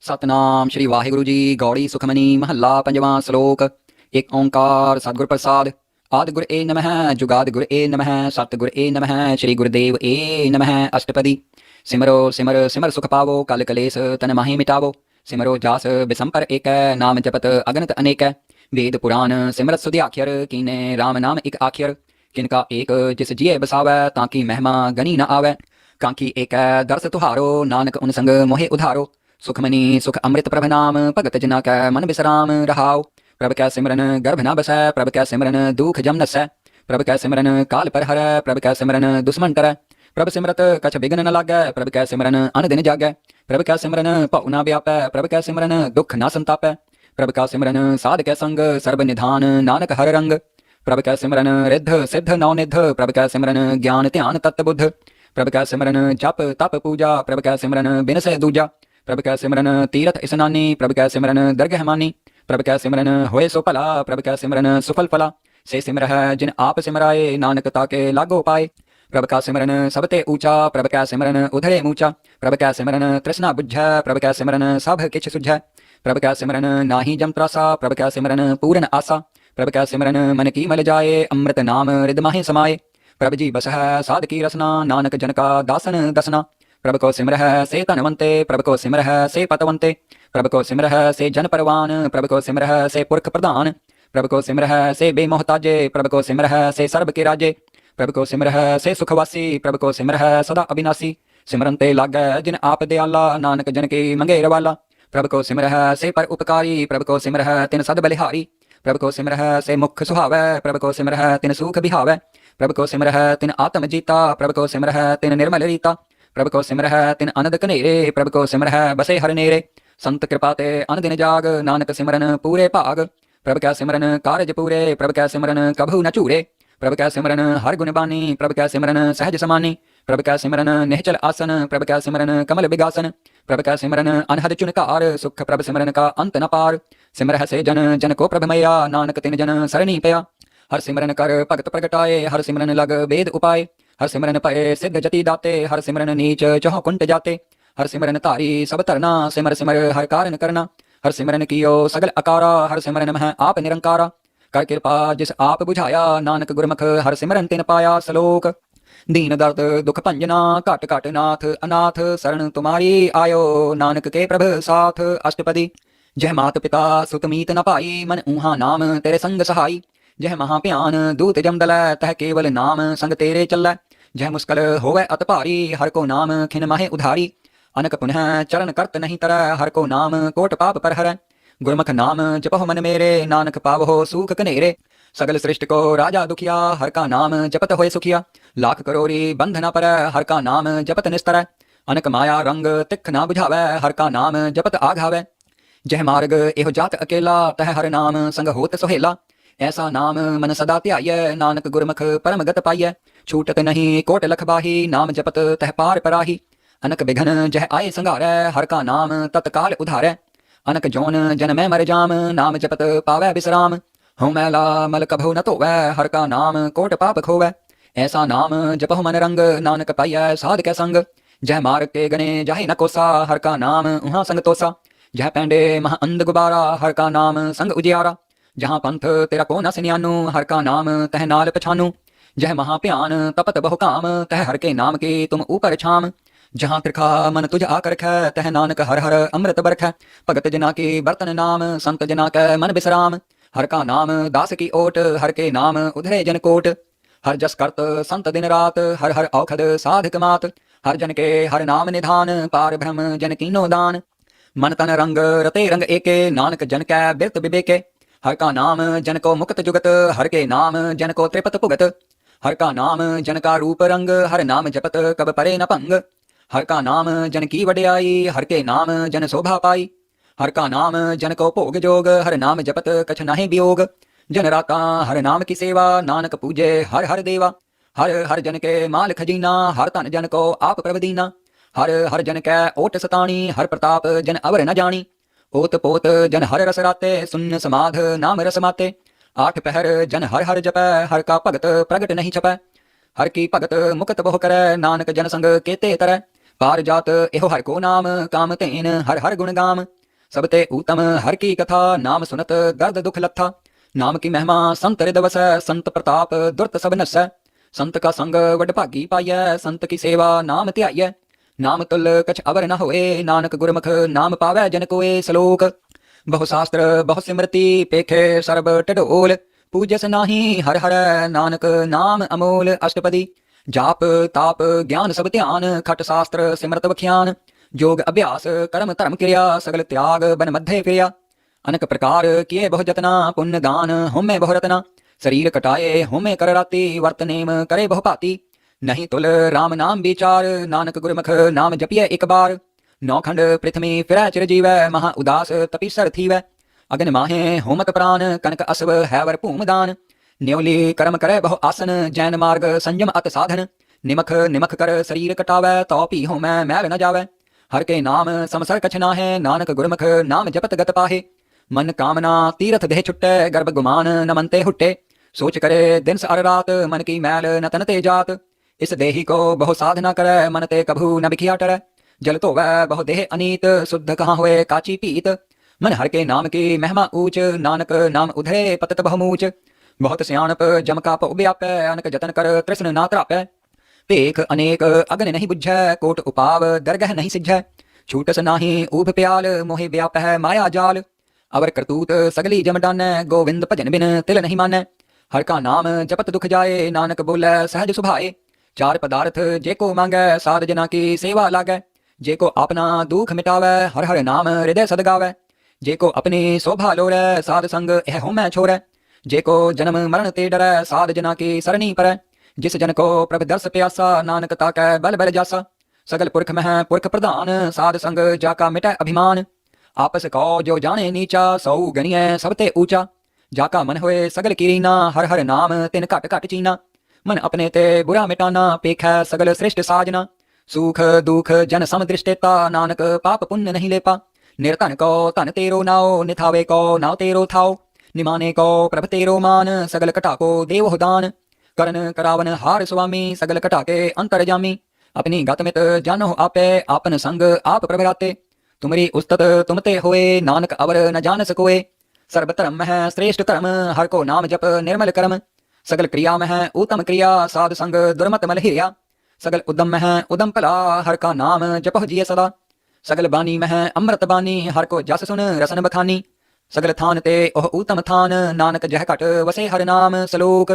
सतनाम श्री वाहिगुरु जी। गौड़ी सुखमनी महला पंजवां श्लोक। एक ओंकार सतगुर प्रसाद। आदि गुर ए नमः, जुगाद गुर ए नमः, सतगुर ए नमः, श्री गुरुदेव ए नमः। अष्टपदी। सिमरो सिमर सिमर सुख पावो, कल कलेस तन माहि मिटावो। सिमरो जास बिसंपर एक, नाम जपत अगणित अनेक। वेद पुराण सिमरत सुधि आख्यर, कीने राम नाम एक आख्यर। किनका एक जिस जिये बसावै, ताकि महिमा गनी न आवै। कांकी एक दर्श तुहारो, नानक उन संग मोहे उधारो। सुखमनी सुख अमृत प्रभ नाम, भगत जना कै मन बिसराम रहाओ। प्रभ कै सिमरन गर्भ न बसै, प्रभ कै सिमरन दुख जम नसै। प्रभ कै सिमरन काल पर हरै, प्रभ कै सिमरन दुश्मन टरै। प्रभ सिमरत कछ बिघ्न न लागै, प्रभ कै सिमरन अन दिन जागै। प्रभ कै सिमरन भउ न व्यापै, प्रभ कै सिमरन दुख न संतापै। प्रभ का सिमरन साध कै संग, सर्ब निधान नानक हर रंग। प्रभ कै सिमरन रिद्ध सिद्ध नौ निध, प्रभ कै सिमरन ज्ञान ध्यान तत्त बुद्ध। प्रभ कै सिमरन जप तप पूजा, प्रभ कै सिमरन बिनसै दूजा। प्रभ कै सिमरन तीरथ स्नानी, प्रभ कै सिमरन दरगह मानी। प्रभ कै सिमरन होए सो भला, प्रभ कै सिमरन सुफल फला। से सिमरह जिन आप सिमराए, नानक ताके लागो पाए। प्रभ का सिमरन सबते ऊंचा, प्रभ कै सिमरन उधरे मूचा। प्रभ कै सिमरन तृष्णा बुझै, प्रभ कै सिमरन सब किछ सुझै। प्रभ कै सिमरन नाहि जम त्रासा, प्रभ कै सिमरन पूरन आसा। प्रभ कै सिमरन मन की मल जाए, अमृत नाम हृद माहि समाए। प्रभ जी बसह साध की रसना, नानक जन का दासन दसना। प्रभ को सिमरह से तनवंते, प्रभ को सिमरह से पतवंते। प्रभ को सिमरह से जन परवान, प्रभ को सिमरह से पुरख प्रधान। प्रभ को सिमरह से बेमोहताजे, प्रभ को सिमरह से सर्ब के राजे। प्रभ को सिमरह से सुखवासी, प्रभ को सिमरह सदा अविनाशी। सिमरन ते लागै जिन आप दयाला, नानक जन की मंगे रवाला। प्रभ को सिमरह से पर उपकारी, प्रभ को सिमरह तिन सद बलिहारी। प्रभ को सिमरह से मुख सुहावै, प्रभ को सिमरह तिन सुख बिहावै। प्रभ को सिमरह तिन आत्म जीता, प्रभ को सिमरह तिन निर्मल रीता। प्रभ को सिमरह तिन अनद कनेरे, प्रभ को सिमरह बसे हर नेरे। संत कृपा ते अन दिन जाग, नानक सिमरन पूरे भाग। प्रभ कै सिमरन कारज पूरे, प्रभ कै सिमरन कभू न चूरे। प्रभ कै सिमरन हर गुण बानी, प्रभ कै सिमरन सहज समानी। प्रभ कै सिमरन निश्चल आसन, प्रभ कै सिमरन कमल विगासन। प्रभ कै सिमरन अनहद चुनकार, सुख प्रभ सिमरन का अंत न पार। सिमरह से जन जन को प्रभ मैया, नानक तिन जन सरणी पया। हर सिमरन कर भगत प्रगटाए, हर सिमरन लग वेद उपाय। हर सिमरन पए सिद्ध जति दाते, हर सिमरन नीच चौह कुंट जाते। हर सिमरन तारी सब तरना, सिमर सिमर हर कारण करना। हर सिमरन कियो सगल अकारा, हर सिमरन मह आप निरंकारा। कर कृपा जिस आप बुझाया, नानक गुरमुख हर सिमरन तिन पाया। श्लोक। दीन दर्द दुख भंजना, घट घट नाथ अनाथ, शरण तुम्हारी आयो, नानक के प्रभ साथ। अष्टपदी। जय मात पिता सुत मीत न पाई, मन ऊहा नाम तेरे संग सहाई। जय महाभ्यान दूत जम दलै, तह केवल नाम संग तेरे चलै। जय मुस्कल होवै अत भारी, हर को नाम खिन माहे उधारी। अनक पुनः चरण करत नहीं तरह, हर को नाम कोट पाप पर हरै। गुरमुख नाम जपहो मन मेरे, नानक पावहो सुख कनेरे। सगल सृष्टि को राजा दुखिया, हर का नाम जपत होए सुखिया। लाख करोड़ी बंध न परै, हर का नाम जपत निस्तरै। अनक माया रंग तिख न बुझावै, हर का नाम जपत आघावै। जय मार्ग एहो जात अकेला, तह हर नाम संग होत सुहेला। ऐसा नाम मन सदा ध्याय, नानक गुरमुख परम गत पाइय। छूटत नहीं कोट लख बाही, नाम जपत तह पार पराही। अनक बिघन जह आए संघारै, हर का नाम तत्काल उधारै। अनक जौन जन मैं मर जाम, नाम जपत पावै विश्राम। हूँ मैला मल कभू न धोवै, हर का नाम कोट पाप खोवै। ऐसा नाम जपहु मन रंग, नानक पाइय साध कै संग। जह मार्ग के गणे जाहि न कोसा, हर का नाम उहाँ संग तोसा। जह पैंडे मह अंध गुबारा, हर का नाम संग उजियारा। जहाँ पंथ तेरा को न सिन्यानु, हर का नाम तह नाल पछानु। जह महाभ्यान तपत बहु काम, तह हर के नाम के तुम ऊपर छाम। जहाँ त्रिखा मन तुझ आकर ख, तह नानक हर हर अमृत बरख। भगत जना के बर्तन नाम, संत जना कै मन विश्राम। हर का नाम दास की ओट, हर के नाम उधरे जन कोट। हर जस करत संत दिन रात, हर हर औखद साधक मात। हर जन के हर नाम निधान, पार ब्रह्म जन कीनो दान। मन तन रंग रते रंग एके, नानक जन कै बिरत विवेके। हर का नाम जन को मुक्त जुगत, हर के नाम जन को त्रिपत भुगत। हर का नाम जन का रूप रंग, हर नाम जपत कब परे न भंग। हर का नाम जन की वड्याई, हर के नाम जन शोभा पाई। हर का नाम जन को भोग जोग, हर नाम जपत कछ नाहि वियोग। जन राता हर नाम की सेवा, नानक पूजे हर हर देवा। हर हर जन के माल खजीना, हर तन जन को आप प्रभ दीना। हर हर जन कै ओट सताणी, हर प्रताप जन अवर न जानी। ओत पोत जन हर रस राते, सुन्न समाध नाम रस माते। आठ पहर जन हर हर जपै, हर का भगत प्रगट नहीं छपै। हर की भगत मुकत बहु करै, नानक जन संग केते तरै। पार जात एहो हर को नाम, काम तेन हर हर गुण गाम। सब ते उत्तम हर की कथा, नाम सुनत दर्द दुख लथा। नाम की महिमा संत हृदय वसै, संत प्रताप दुर्त सब नसै। संत का संग वड भागी पाइयै, संत की सेवा नाम ध्याइयै। नाम तुल कछ अवर न होए, नानक गुरमुख नाम पावै जन कोय। श्लोक। बहु शास्त्र बहु सिमरति, पेखे सर्ब टडोल। पूजस नाही हर हर, नानक नाम अमोल। अष्टपदी। जाप ताप ज्ञान सब ध्यान, खट शास्त्र सिमरत बख्यान। जोग अभ्यास कर्म धर्म क्रिया, सगल त्याग बन मध्य फिरिया। अनक प्रकार किए बहु जतना, पुण्य दान होमे बहु रतना। शरीर कटाए होमे कर राति, वर्त नेम करे बहु भांति। नहीं तुल राम नाम विचार, नानक गुरमुख नाम जपिए एक बार। नौखंड पृथ्वी फिरै चिर जीवै, महा उदास तपीसर थीवै। अगन माहे होमत प्राण, कनक असव हैवर भूम दान। न्योली कर्म करे बहु आसन, जैन मार्ग संयम अत साधन। निमख निमख कर शरीर कटावै, तो पी होमै मैल न जावै। हर के नाम समसर कछ नाहे, नानक गुरमुख नाम जपत गत पाहे। मन कामना तीरथ देह छुट्टै, गर्भ गुमान न मनते हुट्टे। सोच करे दिन अर रात, मन की मैल न तन ते जात। इस देही को बहु साधना करे, मन ते कभू न बिखिया टरै। जल धोवै बहु देह अनीत, शुद्ध कहाँ हुए काची पीत। मन हर के नाम की महिमा ऊंच, नानक नाम उधरे पतत बहुमूच। बहुत सियाणप जम का पौ व्यापै, अनक जतन कर तृष्ण ना त्रापै। पेख अनेक अगन नहीं बुझै, कोट उपाव दरगह नहीं सिझै। छूटस नाही ऊभ प्याल, मोहि व्यापै माया जाल। अवर करतूत सगली जम डानै, गोविंद भजन बिन तिल नहीं मानै। हर का नाम जपत दुख जाए, नानक बोलै सहज सुभाए। चार पदार्थ जे को मांगै, साध जना की सेवा लागै। जे को अपना दुख मिटावै, हर हर नाम हृदय सद गावै। जे को अपनी शोभा लोरै, साध संग यह होमै छोड़ै। जे को जन्म मरण ते डरै, साध जना की सरणी परै। जिस जन को प्रभ दर्श प्यासा, नानक ताकै बल बल जासा। सगल पुरख मह पुरख प्रधान, साध संग जाका मिटै अभिमान। आपस को जो जाने नीचा, सौ गणिय सब ते ऊंचा। जाका मन होए सगल कीरीना, हर हर नाम तिन घट घट चीना। मन अपने ते बुरा मिटाना, पेखै सगल श्रेष्ठ साजना। सुख दुख जन सम दृष्टेता, नानक पाप पुण्य नहीं लेपा। निर्धन को धन तेरो नाओ, निथावे को नाव तेरो थाओ। निमाने को प्रभ तेरो मान, सगल कटा को देव दान। करण करावन हार स्वामी, सगल कटा के अंतर जामी। अपनी गत मित जानो आपे, आपन संग आप प्रभराते। तुमरी उस्तत तुमते होए, नानक अवर न जान सकोए। सर्व धर्म है श्रेष्ठ धर्म, हर को नाम जप निर्मल कर्म। सगल क्रिया में है उत्तम क्रिया, साध संग दुर्मत मल हिरिया। सगल उद्यम में है उदम भला, हर का नाम जपह जिय सदा। सगल बानी में है अमृत बानी, हर को जस सुन रसन बखानी। सगल थान ते ओह उत्तम थान, नानक जह घट वसे हर नाम। श्लोक।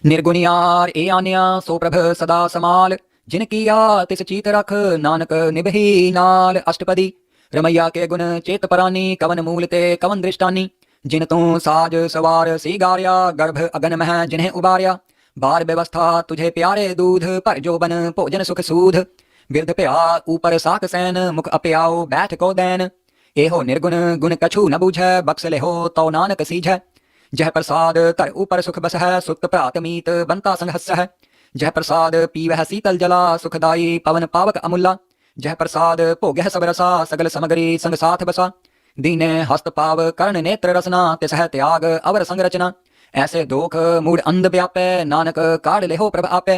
निर्गुणियार ए आन्या, सो प्रभ सदा समाल। जिन किया तिस चीत रख, नानक निभही नाल। अष्टपदी। रमैया के गुण चेत परानी, कवन मूल ते कवन दृष्टानी। जिन तू साज सवार सीगार्या, गर्भ अगन मह जिन्हें उबार्या। बार व्यवस्था तुझे प्यारे दूध, पर जो बन भोजन सुख सूध। बिरध प्या ऊपर साक सैन, मुख अप्याओ बैठ को दैन। एहो निर्गुण गुण कछु न बूझै, बक्स ले हो तो नानक सीझै। जह प्रसाद तर ऊपर सुख बस है, सुत प्रात मीत बनता संग हस है। जह प्रसाद पीवह शीतल जला, सुखदाई पवन पावक अमुल्ला। जह प्रसाद भोगह सब रसा, सगल समगरी संग साथ बसा। दीने हस्त पाव कर्ण नेत्र रसना, तिसह त्याग अवर संग रचना। ऐसे दोख मूड अंध व्यापै, नानक काढ़ लेहो प्रभ आपै।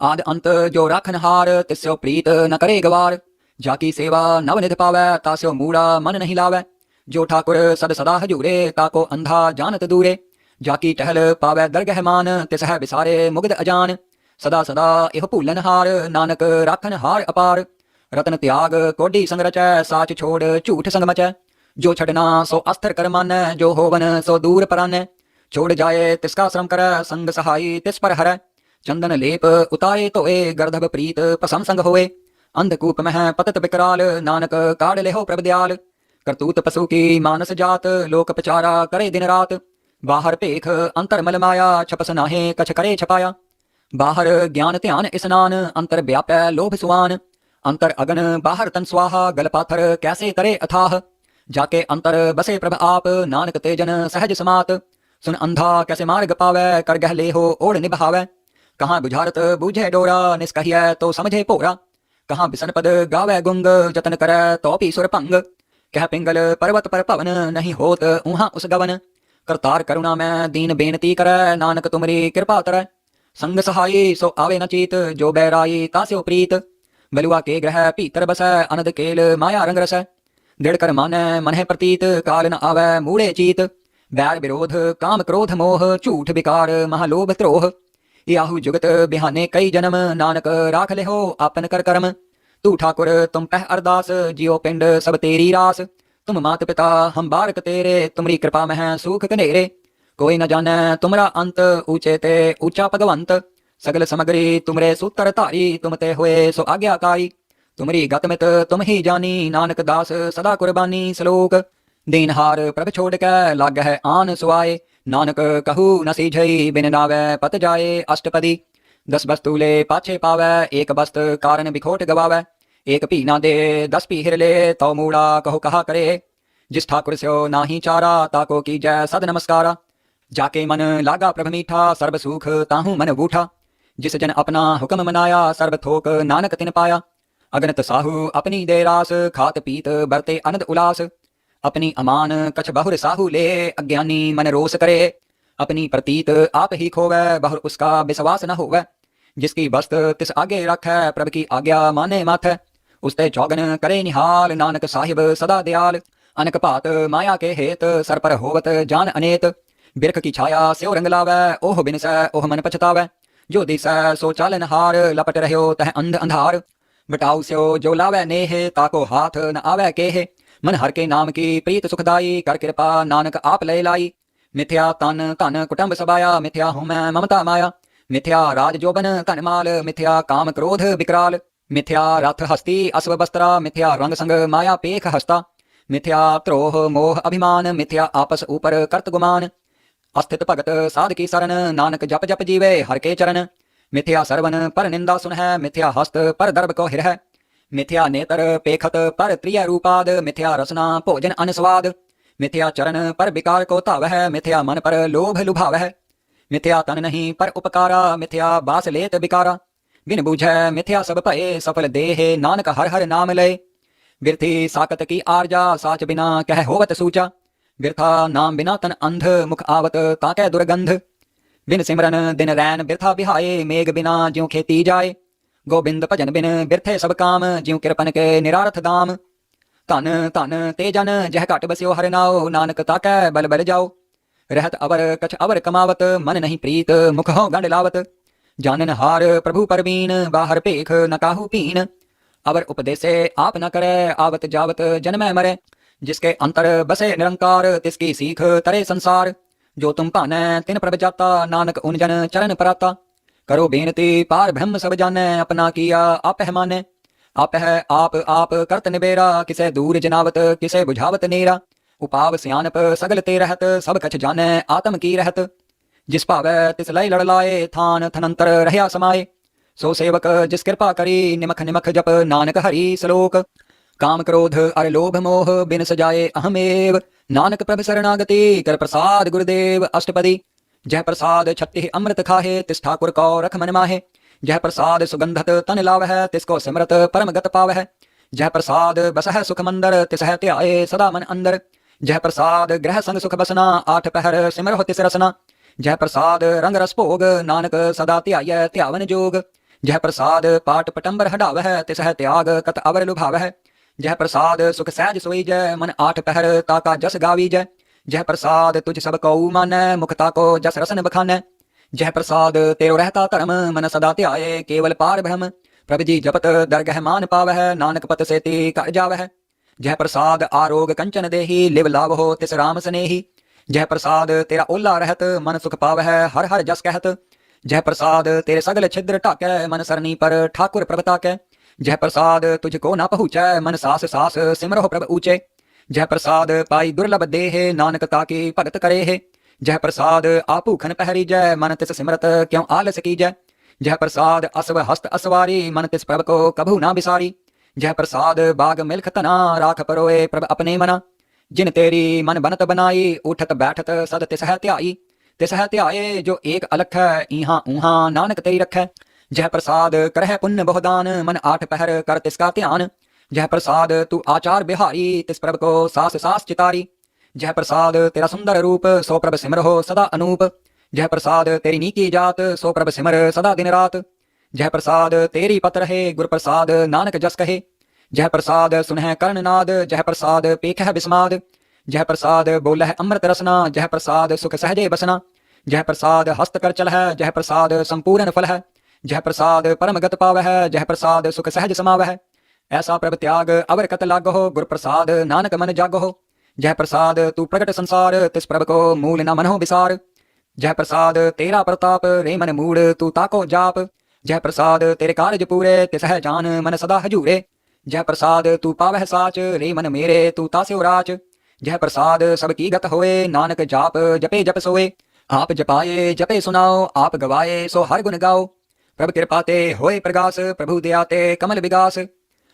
आद अंत जो राखन हार, तिस्यो प्रीत न करे गवार। जाकी सेवा नवनिध पावै, तास्यो मूड़ा मन नहीं लावै। जो ठाकुर सद सदा हजूरे, ताको अंधा जानत दूरे। जाकी टहल पावै दरगह मान, तिसह विसारे मुग्ध अजान। सदा सदा इह भूलन हार, नानक राखन हार अपार। रतन त्याग कोडी संग रचै, साच छोड़ झूठ संग मचै। जो छड़ना सो अस्थिर कर मानै, जो होवन सो दूर परानै। छोड़ जाए तिसका श्रम करੈ, संग सहाई तिस पर हरै। चंदन लेप उतारे तोए, गर्दभ प्रीत पसम संग होए। अंधकूप मह पतत विकराल, नानक काढ़ लेहो प्रभ दयाल। करतूत पशु की मानस जात, लोक पचारा करे दिन रात। बाहर पेख अंतर मल माया, छपस नाहे कछ करे छपाया। बाहर ज्ञान ध्यान स्नान, अंतर व्यापै लोभ सुआन। अंतर अगन बाहर तन स्वाहा, गल पाथर कैसे तरे अथाह। जाके अंतर बसे प्रभ आप, नानक तेजन सहज समात। सुन अंधा कैसे मार्ग पावै, कर गह ले हो ओढ़ निभावै। कहाँ बुझारत बूझे डोरा, निष्कहिय तो समझे पोरा। कहाँ बिसन पद गावै गुंग, जतन करੈ तो पी सुर भंग। कह पिंगल पर्वत पर पवन, नहीं होत उहाँ उस गवन। करतार करुणा में दीन बेनती करੈ, नानक तुमरी कृपा तरੈ। संग सहाई सो आवे न चीत, जो बैराई तास्यो प्रीत। बलुआ के ग्रह भीतर बसै, अनद केल माया रंग रसै। दृढ़ कर मानै मन है प्रतीत, काल न आवै मूढ़े चीत। बैर विरोध काम क्रोध मोह, झूठ विकार महालोभ त्रोह। याहू जुगत बिहाने कई जन्म, नानक राख ले हो आपन कर कर्म। तू ठाकुर तुम पह अरदास, जियो पिंड सब तेरी रास। तुम मात पिता हम बारक तेरे, तुमरी कृपा मह सूख कनेरे। कोई न जानै तुमरा अंत, ऊंचे ते ऊंचा भगवंत। सगल समग्री तुमरे सूत्र धारी, तुम ते हुए सो आज्ञाकारी। तुमरी गत मित तुम ही जानी, नानक दास सदा कुर्बानी। श्लोक। दीनहार प्रभ छोड़ कै लाग है आन सुआए, नानक कहू न सीझई बिन नावै पत जाए। अष्टपदी। 10 वस्तु ले पाछे पावै, एक वस्त कारण बिखोट गवावै। एक भी ना दे 10 भी हिर ले, तो मूड़ा कहो कहा करे। जिस ठाकुर स्यो नाही चारा, ताको की जय सद नमस्कारा। जाके मन लागा प्रभ मीठा, सर्ब सुख ताहू मन बूठा। जिस जन अपना हुक्म मनाया, सर्ब थोक नानक तिन पाया। अगनत साहू अपनी दे रास, खात पीत बरते अनंद उलास। अपनी अमान कछ बहुर साहू ले, अज्ञानी मन रोस करे। अपनी प्रतीत आप ही खोवै, बहुर उसका विश्वास न होवै। जिसकी बस्त तिस आगे रखै, प्रभ की आज्ञा माने माथै। उसते चौगन करे निहाल, नानक साहिब सदा दयाल। अनक भात माया के हेत, सर पर होवत जान अनेत। बिरख की छाया स्यो रंग लावै, ओह बिनसै ओह मन पछतावै। जो दिसै सो चालन हार, लपट रह्यो तह अंध अंधार। बटाऊ स्यो जो लावै नेह, ताको हाथ न आवै केह। मन हर के नाम की प्रीत सुखदाई, कर कृपा नानक आप लय लाई। मिथ्या तन धन कुटुंब सबाया, मिथ्या हूँ मैं ममता माया। मिथ्या राज जोबन धन माल, मिथ्या काम क्रोध विकराल। मिथ्या रथ हस्ती अश्व बस्त्रा, मिथ्या रंग संग माया पेख हस्ता। मिथ्या त्रोह मोह अभिमान, मिथ्या आपस ऊपर करत गुमान। अस्थित भगत साध की शरण, नानक जप जप जीवे हर के चरण। मिथ्या सरवन पर निंदा सुन है, मिथ्या हस्त पर दर्भ को हिर है। मिथ्या नेत्र पेखत पर त्रिय रूपाद, मिथ्या रसना भोजन अनस्वाद। मिथ्या चरण पर विकार को धावह, मिथ्या मन पर लोभ लुभावह। मिथ्या तन नहीं पर उपकारा, मिथ्या बास लेत विकारा। बिन बूझै मिथ्या सब भये, सफल देह नानक हर हर नाम लय। बिरथी साकत की आरजा, साच बिना कह होवत सूचा। बिरथा नाम बिना तन अंध, मुख आवत ताकै दुर्गंध। बिन सिमरन दिन रैन बिरथा बिहाए, मेघ बिना ज्यों खेती जाए। गोबिंद भजन बिन बिरथे सब काम, ज्यों किरपन के निरारथ दाम। धन धन ते जन जह घट बस्यो हर नाओ, नानक ताकै बल बल जाओ। रहत अवर कछ अवर कमावत, मन नहीं प्रीत मुख हो गंड लावत। जानन हार प्रभु परवीन, बाहर पेख न काहू पीन। अवर उपदेसे आप न करे, आवत जावत जन्मै मरे। जिसके अंतर बसे निरंकार, तिसकी सीख तरे संसार। जो तुम पानै तिन प्रभ जाता, नानक उन जन चरण पराता। करो बेनती पार ब्रह्म सब जानै, अपना किया आप है मानै। आप है आप करत निबेरा, किसे दूर जनावत किसे बुझावत नेरा। उपाव सियानप सगल ते रहत, सब कछ जानै आत्म की रहत। जिस भावै तिस लय लड़ लाए, थान थनंतर रहया समाए। सो सेवक जिस कृपा करी, निमख निमख जप नानक हरि। श्लोक। काम क्रोध अर लोभ मोह, बिन सजाए अहमेव। नानक प्रभ शरणागति, कर प्रसाद गुरुदेव। अष्टपदी। जह प्रसाद छत्ति अमृत खाहे, तिस ठाकुर को रख मन माहे। जह प्रसाद सुगंधत तन लावह, तिसको सिमरत परम गत पावह। जह प्रसाद बसह सुख मंदर, तिसह त्याए सदा मन अंदर। जह प्रसाद ग्रह संग सुख बसना, 8 पहर सिमरहो तिस रसना। जह प्रसाद रंग रस भोग, नानक सदा त्याय त्यावन जोग। जह प्रसाद पाट पटंबर हटावह, तिसह त्याग कत अवर लुभावह। जह प्रसाद सुख सहज सोई जय, मन 8 पहर ताका जस गावी जय। जह प्रसाद तुझ सब कऊ मानै, मुखता को जस रसन बखानै। जह प्रसाद तेरो रहता धर्म, मन सदा ध्याए केवल पार ब्रह्म। प्रभ जी जपत दरगह मान पावह, नानक पत सेती कर जावह। जह प्रसाद आरोग कंचन देही, लिव लावहो तिस राम स्नेही। जह प्रसाद तेरा ओला रहत, मन सुख पावह हर हर जस कहत। जह प्रसाद तेरे सगल छिद्र ढाकै, मन सरनी पर ठाकुर प्रभ ताकै। जह प्रसाद तुझको ना पहुँचै, मन सास सास सिमरहो प्रभ ऊंचे। जह प्रसाद पाई दुर्लभ देह, नानक ताकी भगत करे है। जह प्रसाद आपूखन पहरी जय, मन तिस सिमरत क्यों आलस की जय। जह प्रसाद असव हस्त असवारी, मन तिस प्रभ को कभू ना बिसारी। जह प्रसाद बाग मिल्ख तना, राख परोए प्रभ अपने मना। जिन तेरी मन बनत बनाई, उठत बैठत सद तिसह त्याई। तिसह त्याए जो एक अलख, इहाँ ऊहाँ नानक तेरी रखै। जह प्रसाद करह पुण्य बहुदान, मन 8 पहर कर तिसका ध्यान। जह प्रसाद तू आचार बिहारी, तिस प्रभ को सास सास चितारी। जह प्रसाद तेरा सुंदर रूप, सो प्रभ सिमर हो सदा अनूप। जह प्रसाद तेरी नीकी जात, सो प्रभ सिमर सदा दिन रात। जह प्रसाद तेरी पत रहे, गुर प्रसाद नानक जस कहे। जह प्रसाद सुनह कर्णनाद, जह प्रसाद पेखह बिस्माद। जह प्रसाद बोलह अमृत रसना, जह प्रसाद सुख सहजे बसना। जह प्रसाद हस्त कर चल है, जह प्रसाद संपूर्ण फल है। जह प्रसाद परम गत पाव है, जह प्रसाद सुख सहज समाव है। ऐसा प्रभ त्याग अवर कत लाग हो, गुर प्रसाद नानक मन जाग हो। जह प्रसाद तू प्रगट संसार, तिस प्रभ को मूल न मनहो विसार। जह प्रसाद तेरा प्रताप, रे मन मूड तू ताको जाप। जह प्रसाद तेरे कार्य पूरे, तिस है जान मन सदा हजूरे। जह प्रसाद तू पावह साच, रे मन मेरे तू तास्यो राच। जह प्रसाद सबकी गत होए, नानक जाप जपे जप सोए। आप जपाए जपे सुनाओ, आप गवाए सो हर गुण गाओ। प्रभ कृपाते होए प्रगास, प्रभु दयाते कमल विगास।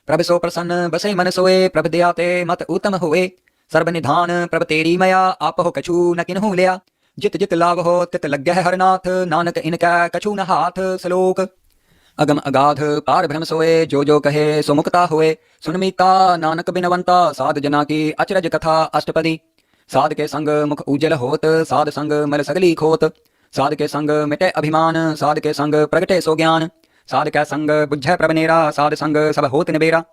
प्रभ सो प्रसन्न बसे मन सोए, प्रभ दयाते मत उत्तम होए। सर्व निधान प्रभ तेरी मया, आप हो कछु न किन्हु लिया। जित जित लाभ हो तित लग्य है हरनाथ, नानक इनका कछु न हाथ। श्लोक। अगम अगाध पार भ्रम सोए, जो जो कहे सो मुक्ता होए। सुनमीता नानक बिनवंता, साध जना की अचरज कथा अष्टपदी। साध के संग मुख उज्जल होत, साध संग मल सगली खोत। साध के संग मिटे अभिमान, साध के संग प्रगटे सो ज्ञान। साध के संग बुझै प्रभनेरा, साध संग सब होत निबेरा।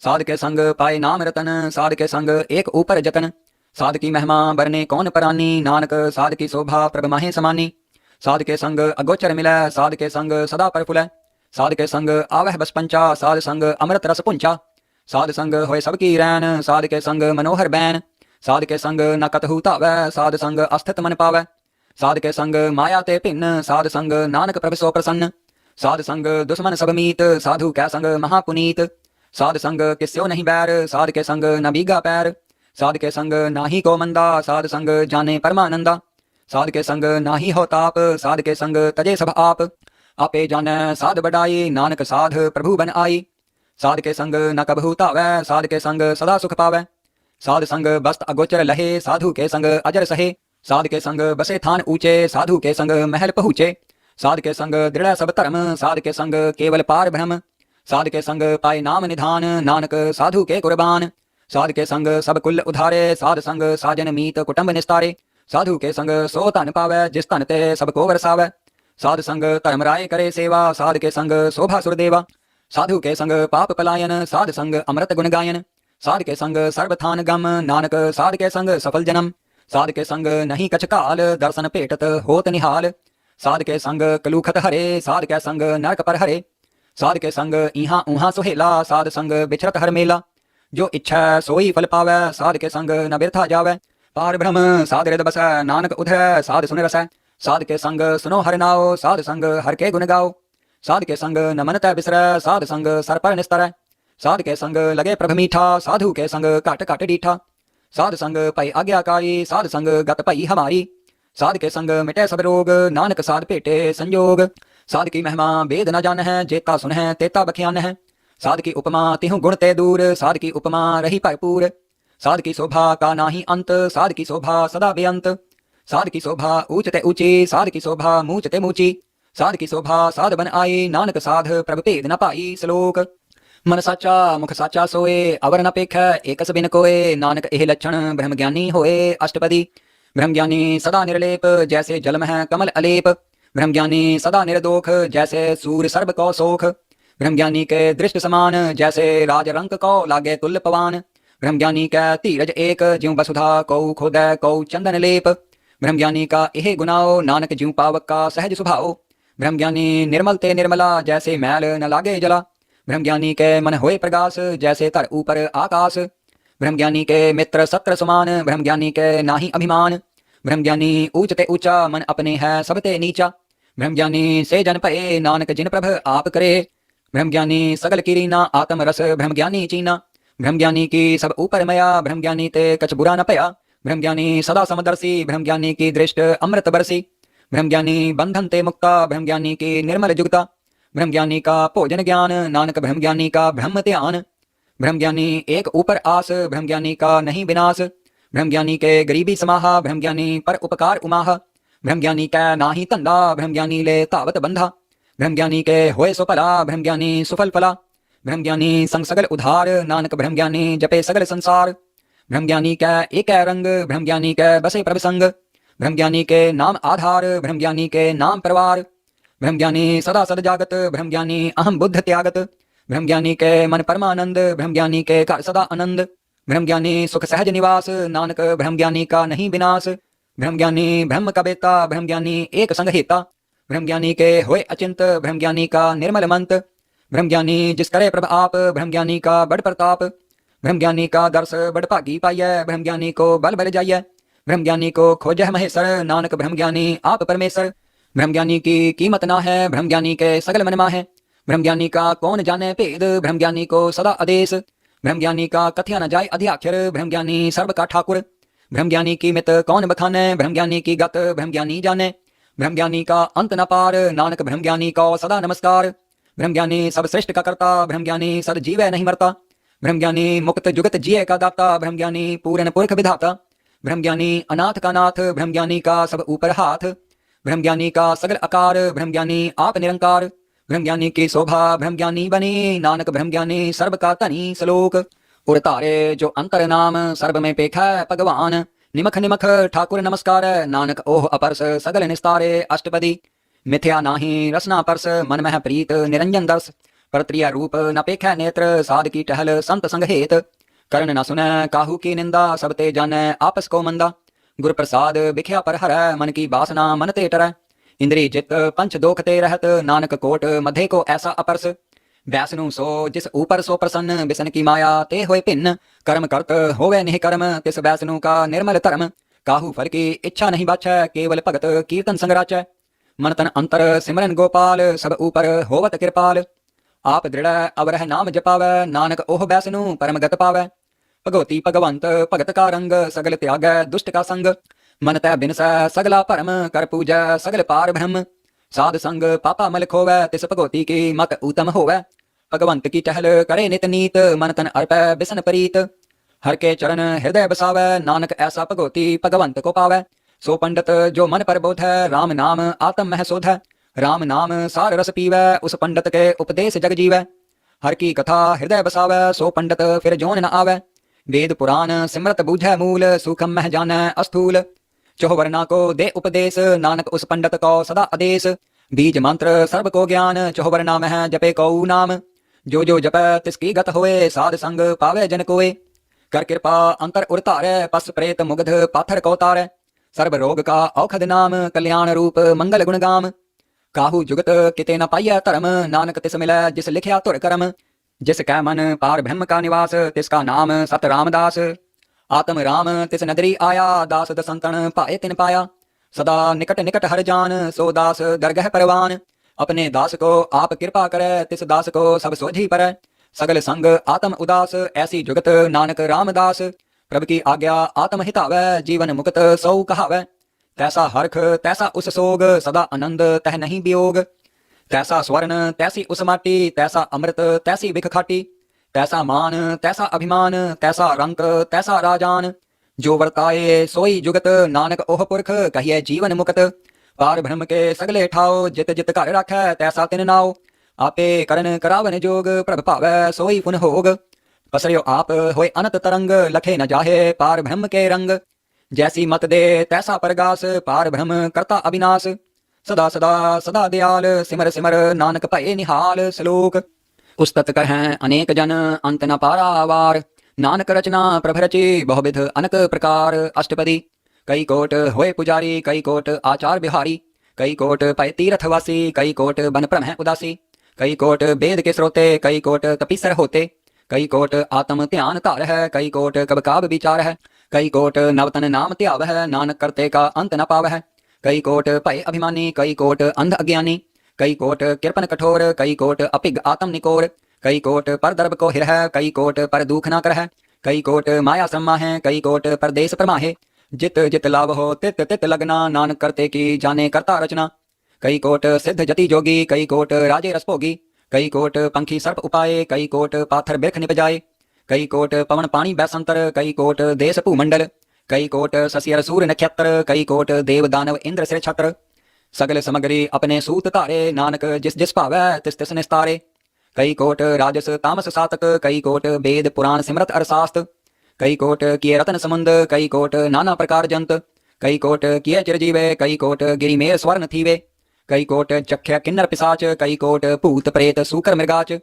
साध के संग पाए नाम रतन, साध के संग एक ऊपर जतन। साध की महिमा बरने कौन परानी, नानक साध की शोभा प्रभ माहे समानी। साध के संग अगोचर मिलै, साध के संग सदा परफुलै। साध के संग आवह बस पंचा, साध संग अमृत रस पुंचा। साध संग होए सबकी रैन, साध के संग मनोहर बैन। साध के संग न कतहु तावै, साध संग अस्थित मन पावै। साध के संग माया ते भिन्न, साध संग नानक प्रभ सो प्रसन्न। साध संग दुश्मन सब मीत, साधु कै संग महापुनीत। साध संग किस्यो नहीं बैर, साध के संग न बीगा पैर। साध के संग नाही को मंदा, साध संग जाने परमानंदा। साध के संग नाही हो ताप, साध के संग तजे सब आप। आपे जानै साध बढ़ाई, नानक साध प्रभु बन आई। साध के संग न कबहु तावै, साध के संग सदा सुख पावै। साध संग बस्त अगोचर लहे, साधु के संग अजर सहे। साध के संग बसे थान ऊंचे, साधु के संग महल पहुँचे। साध के संग दृढ़ सब धर्म, साध के संग केवल पार भ्रम। साध के संग पाए नाम निधान, नानक साधु के कुर्बान। साध के संग सब कुल उधारे, साध संग साजन मीत कुटुंब निस्तारे। साधु के संग सो धन पावै, जिस धन ते सबको वरसावै। साध संग धर्मराय करे सेवा, साध के संग शोभा सुरदेवा। साधु के संग पाप पलायन, साध संग अमृत गुण गायन। साध के संग सर्वथान गम, नानक साध के संग सफल जन्म। साध के संग नहीं कछ काल, दर्शन पेटत होत निहाल। साध के संग कलूखत हरे, साध के संग नरक पर हरे। साध के संग इहाँ उहाँ सुहेला, साध संग बिछरत हर मेला। जो इच्छा सोई फल पावै, साध के संग न बिरथा जावै। पार ब्रह्म साध हृदय बसै, नानक उधरै साध सुन रसै। साध के संग सुनो हर नाओ, साध संग हर के गुण गाओ। साध के संग न मन तै बिसरै, साध संग सर पर निस्तरै। साध के संग लगे प्रभ मीठा, साधु के संग काट काट डीठा। साध संग पई आज्ञाकारी, साध संग गत पई हमारी। साध के संग मिटे सब रोग, नानक साध पेटे संयोग। साध की महिमा वेद न जान है, जेता सुन है तेता बखियान है। साध की उपमा तिहु गुण ते दूर, साध की उपमा रही भरपूर। साध की शोभा का नाही अंत, साध की शोभा सदा बेअंत। साध की शोभा ऊंच ते ऊंची, साध की शोभा मूच ते मूची। साध की शोभा साध बन आई, नानक साध प्रभ भेद न पाई। श्लोक। मन साचा मुख साचा सोए, अवर न पेख एकस बिन कोए। नानक एह लक्षण ब्रह्म ज्ञानी होए। अष्टपदी। ब्रह्म ज्ञानी सदा निर्लेप, जैसे जल में कमल अलेप। ब्रह्म ज्ञानी सदा निर्दोख, जैसे सूर्य सर्ब को सोख। ब्रह्म ज्ञानी के दृष्ट समान, जैसे राज रंक को लागे तुल्य पवान। ब्रह्म ज्ञानी का धीरज एक, ज्यों वसुधा कौ खोदै कौ चंदन लेप। ब्रह्म ज्ञानी का एह गुनाओ, नानक ज्यों पावक का सहज स्वभाव। ब्रह्म ज्ञानी निर्मल ते निर्मला, जैसे मैल न लागे जला। ब्रह्म ज्ञानी के मन होए प्रगास, जैसे धर ऊपर आकाश। ब्रह्म ज्ञानी के मित्र सत्र समान, ब्रह्म ज्ञानी के नाही अभिमान। ब्रह्म ज्ञानी ऊंच ते ऊंचा, मन अपने है सब ते नीचा। ब्रह्म ज्ञानी से जन भये, नानक जिन प्रभ आप करे। ब्रह्म ज्ञानी सगल कीरीना, आत्म रस ब्रह्म ज्ञानी चीना। ब्रह्म ज्ञानी की सब ऊपर मया, ब्रह्म ज्ञानी ते कछ बुरा न पया। ब्रह्म ज्ञानी सदा समदर्शी, ब्रह्म ज्ञानी की दृष्ट अमृत बरसी। ब्रह्म ज्ञानी बंधन ते मुक्ता, ब्रह्म ज्ञानी की निर्मल जुगता। ब्रह्म ज्ञानी का भोजन ज्ञान, नानक ब्रह्म ज्ञानी का ब्रह्म ध्यान। ब्रह्म ज्ञानी एक ऊपर आस, ब्रह्म ज्ञानी का नहीं विनाश। ब्रह्म ज्ञानी के गरीबी समाहा, ब्रह्म ज्ञानी पर उपकार उमाह। ब्रह्म ज्ञानी का नाही धंधा, ब्रह्म ज्ञानी ले तावत बंधा। ब्रह्म ज्ञानी के होए सो फला, ब्रह्म ज्ञानी सुफल फला। ब्रह्म ज्ञानी संग सगल उधार, नानक ब्रह्म ज्ञानी जपे सगल संसार। ब्रह्म ज्ञानी का एक रंग, ब्रह्म ज्ञानी के बसे प्रभ संग। ब्रह्म ज्ञानी के नाम आधार, ब्रह्म ज्ञानी के नाम परवार। ब्रह्म ज्ञानी सदा सद जागत, ब्रह्म ज्ञानी अहम बुद्ध त्यागत, ब्रह्म ज्ञानी के मन परमानंद, ब्रह्म ज्ञानी के घर सदा आनंद, ब्रह्म ज्ञानी सुख सहज निवास, नानक ब्रह्म ज्ञानी का नहीं विनाश, ब्रह्म ज्ञानी ब्रह्म का बेता, ब्रह्म ज्ञानी एक संग हेता, ब्रह्म ज्ञानी के होए अचिंत, ब्रह्म ज्ञानी का निर्मल मंत, ब्रह्म ज्ञानी जिस करे प्रभ आप, ब्रह्म ज्ञानी का बड़ प्रताप, ब्रह्म ज्ञानी का दर्श बड़ भागी पाइय, ब्रह्म ज्ञानी को बल बल जाइय, ब्रह्म ज्ञानी को खोजह महेश्वर, नानक ब्रह्म ज्ञानी आप परमेश्वर, ब्रह्म ज्ञानी की कीमत ना है, ब्रह्म ज्ञानी के सगल मनमा है, ब्रह्म ज्ञानी का कौन जाने भेद, ब्रह्म ज्ञानी को सदा आदेश, ब्रह्म ज्ञानी का कथ्या न जाय अध्याक्षर, ब्रह्म ज्ञानी सर्व का ठाकुर, ब्रह्म ज्ञानी की मित कौन बखाने, ब्रह्म ज्ञानी की गत ब्रह्म ज्ञानी जाने, ब्रह्म ज्ञानी का अंत न पार, नानक ब्रह्म ज्ञानी को सदा नमस्कार, ब्रह्म ज्ञानी सब श्रेष्ठ का करता, ब्रह्म ज्ञानी सद जीवै नहीं मरता, ब्रह्म ज्ञानी मुक्त जुगत जिये का दाता, ब्रह्म ज्ञानी पूर्ण पुरख विधाता, ब्रह्म ज्ञानी अनाथ का नाथ, ब्रह्म ज्ञानी का सब ऊपर हाथ, ब्रह्म ज्ञानी का सगल आकार, ब्रह्म ज्ञानी आप निरंकार, ब्रह्म ज्ञानी की शोभा ब्रह्म ज्ञानी बनी, नानक ब्रह्म ज्ञानी सर्व का धनी सलोक, उर तारे जो अंतर नाम सर्व में पेखा भगवान, निमख निमख ठाकुर नमस्कार, नानक ओह अपर्स सगल निस्तारे अष्टपदी, मिथ्या नाही रसना परस मन मह प्रीत निरंजन दर्श, परत्रिय रूप न पेखै नेत्र साध की टहल संत संग हेत, कर्ण न सुन काहू की निंदा सब ते जानै आपस को मंदा, गुर प्रसाद बिख्या पर हर मन की बासना मन ते टरै, इंद्री जित पंच दोख ते रहत नानक कोट मधे को ऐसा अपरस, बैसनु सो जिस ऊपर सो प्रसन्न बिसन की माया ते होए भिन्न, कर्म करत होवे निह कर्म तिस बैसनु का निर्मल धर्म, काहू फल की इच्छा नहीं बाछै केवल भगत कीर्तन संग राचै, मन तन अंतर सिमरन गोपाल सब ऊपर होवत कृपाल, आप दृढ़ अवरह नाम जपावै नानक ओह बैसनु परम गत पावै, भगवती भगवंत भगत का रंग सगल त्याग दुष्ट का संग, मन तै बिनस सगला परम कर पूजै सगल पार ब्रह्म, साध संग पापा मल खोवै तिस भगवती की मत उत्तम होवै, भगवंत की टहल करे नित नीत मन तन अर्पै बिसन प्रीत, हर के चरण हृदय बसावै नानक ऐसा भगवती भगवंत को पावै, सो पंडित जो मन पर बोध है राम नाम आत्म मह शोध है, राम नाम सार रस पीवै उस पंडित के उपदेश जग जीवै, हर की कथा हृदय बसावै सो पंडित फिर जोन न आवै, वेद पुराण सिमरत बूझै मूल सूखम मह जानै अस्थूल, चौवर्णा को दे उपदेश नानक उस पंडित को सदा आदेश, बीज मंत्र सर्व को ज्ञान चौवर्णा मह जपे को नाम, जो जपै तिसकी गत होए साध संग पावे जन कोय, कर कृपा अंतर उरतारै पस प्रेत मुग्ध पाथर को तारै, सर्व रोग का औखद नाम कल्याण रूप मंगल गुण गाम, काहू जुगत किते न पाइय धर्म नानक तिस मिलै जिस लिखिया तुर करम, जिस कै मन पार ब्रह्म का निवास तिसका नाम सत रामदास, आत्म राम तिस नदरी आया दास दसंतन पाए तिन पाया, सदा निकट निकट हर जान सो दास दरगह परवान, अपने दास को आप कृपा करे तिस दास को सब सोझी परै, सगल संग आत्म उदास ऐसी जुगत नानक रामदास, प्रभु की आज्ञा आत्म हितावै जीवन मुक्त सौ कहावै, तैसा हरख तैसा उस सोग सदा आनंद तह नहीं वियोग, तैसा स्वर्ण तैसी उस माटी तैसा अमृत तैसी बिख खाटी, तैसा मान तैसा अभिमान तैसा रंक तैसा राजान, जो वर्ताए सोई जुगत नानक ओह पुरख कहिए जीवन मुक्त, पार ब्रह्म के सगले ठाओ जित जित घर राखै तैसा तिन नाओ, आपे करन करावन जोग प्रभ पावै सोई पुन होग, पसरियो आप होए अनंत तरंग लखे न जाहे पार ब्रह्म के रंग, जैसी मत दे तैसा परगास पार ब्रह्म करता अविनाश, सदा सदा सदा दयाल सिमर सिमर नानक भये निहाल श्लोक, उस्तत कहें अनेक जन अंत न पारावार, नानक रचना प्रभ रची बहुविध अनक प्रकार अष्टपदी, कई कोट होए पुजारी कई कोट आचार बिहारी, कई कोट पय तीर्थवासी कई कोट बन प्रमह उदासी, कई कोट वेद के स्रोते कई कोट तपीसर होते, कई कोट आत्म ध्यान तार है कई कोट कब काब विचार है, कई कोट नवतन नाम त्याव है नानक करते का अंत न पाव है, कई कोट भय अभिमानी कई कोट अंध अज्ञानी, कई कोट कृपन कठोर कई कोट अपिग आत्म निकोर, कई कोट पर दर्भ को हिर है कई कोट पर दुख ना कर है, कई कोट माया सम्मा है कई कोट परदेश परमाहे, जित जित लाभ हो तित तित लगना नानक करते की जाने करता रचना, कई कोट सिद्ध जति जोगी कई कोट राजे रस भोगी, कई कोट पंखी सर्प उपाय कई कोट पाथर बिरख निपजाए, कई कोट पवन पानी बैसंतर कई कोट देश भूमंडल, कई कोट ससियर सूर नक्षत्र कई कोट देव दानव इंद्र सिर छत्र, सगल समग्री अपने सूत तारे नानक जिस जिस भावै तिस तिस निस्तारे, कई कोट राजस तामस सातक कई कोट वेद पुराण सिमरत अरसास्त, कई कोट किए रतन समुंद कई कोट नाना प्रकार जंत, कई कोट किए चिरजीवे कई कोट गिरिमेर स्वर्ण थीवे, कई कोट चख्या किन्नर पिसाच, कई कोट भूत प्रेत सूकर मृगाच।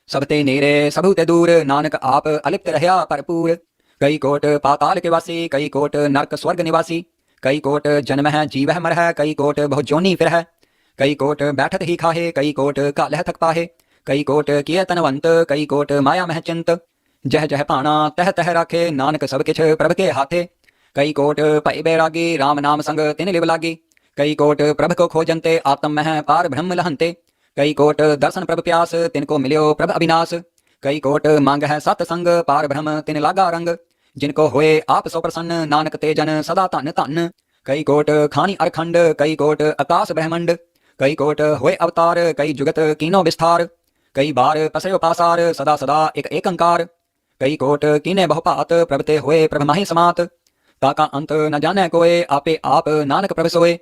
सब ते नेरे सबहु ते दूर, नानक आप अलिप्त रहया भरपूर। कई कोट पाताल के वासी, कई कोट नरक स्वर्ग निवासी। कई कोट जन्म है जीव है मर है, कई कोट बहु जोनी फिर है। कई कोट बैठत ही खाहे, कई कोट कालह थक पाहे। कई कोट किए तनवंत, कई कोट माया मह चिंत। जह जह पाना तह तह राखे, नानक सब किछ प्रभ के हाथे। कई कोट भय बैरागी, राम नाम संग तिन लिव लागी। कई कोट प्रभ को खोजंते, आत्म मह पार ब्रह्म लहंते। कई कोट दर्शन प्रभ प्यास, तिनको मिल्यो प्रभ अविनाश। कई कोट मांग है सतसंग, पार ब्रह्म तिन लागा रंग। जिनको होए आप सो प्रसन्न, नानक ते जन सदा धन धन। कई कोट खानी अरखंड, कई कोट आकाश ब्रह्मंड। कई कोट होए अवतार, कई जुगत कीनो विस्तार। कई बार पसयो पासार, सदा सदा एक एकंकार। कई कोट कीने बहुपात, प्रभ ते होए प्रभ माहि समात। ताका अंत न जाने कोय, आपे आप नानक प्रभ सोए।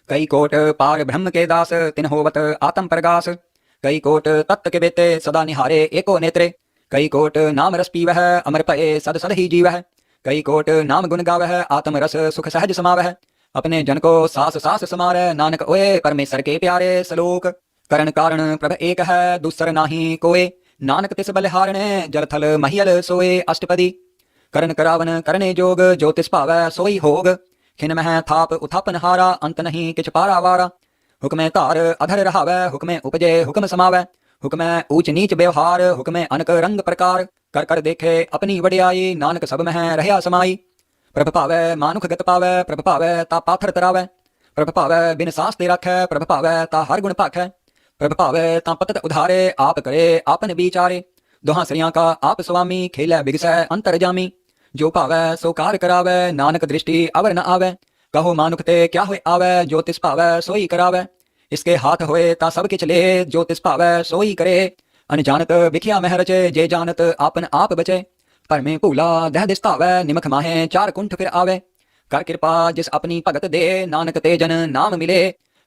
कई कोट पार ब्रह्म के दास, तिन होवत आत्म प्रगास। कई कोट तत्त के बेते, सदा निहारे एको नेत्रे। कई कोट नाम रस पीवह, अमर पए सद सद ही जीवह। कई कोट नाम गुण गावह, आत्म रस सुख सहज समावह। अपने जन को सास सास समारे, नानक ओए परमेश्वर के प्यारे सलोक। करण कारण प्रभ एक है, दूसर नाही कोय। नानक तिस बलिहारणे, जल थल महियल सोए अष्टपदी। करण करावन करने जोग, जो तिस भावै सोई होग। खिन मह थाप उथापन हारा, अंत नहीं किछ पारा वारा। हुक्मे धार अधर रहावै, हुक्मे उपजे हुक्म समावै। हुक्मे ऊंच नीच व्यवहार, हुक्मे अनक रंग प्रकार। कर कर देखे अपनी वडियाई, नानक सब मह रहया समाई। प्रभ भावै मानुख गत पावै, प्रभ भावै ता पाथर तरावै। प्रभ भावै बिन सांस दे रखै, प्रभ भावै ता हर गुण भाखै। प्रभ भावै ता पतत उधारे, आप करे आपन विचारे। दोहां सरियां का आप स्वामी, खेलै बिगसै अंतर जामी। जो भावै सो कार करावै, नानक दृष्टि अवर न आवै। कहो मानुख ते क्या होए आवै, जो तिस भावै सोई करावै। इसके हाथ होए ता सब किछ ले, जो तिस भावै सोई करे। अनजानत विखिया मह रचे, जे जानत आपन आप बचे। पर में भूला दह दिसतावै, निमख माहे चार कुंठ फिर आवे। कर कृपा जिस अपनी भगत दे, नानक ते जन नाम मिले।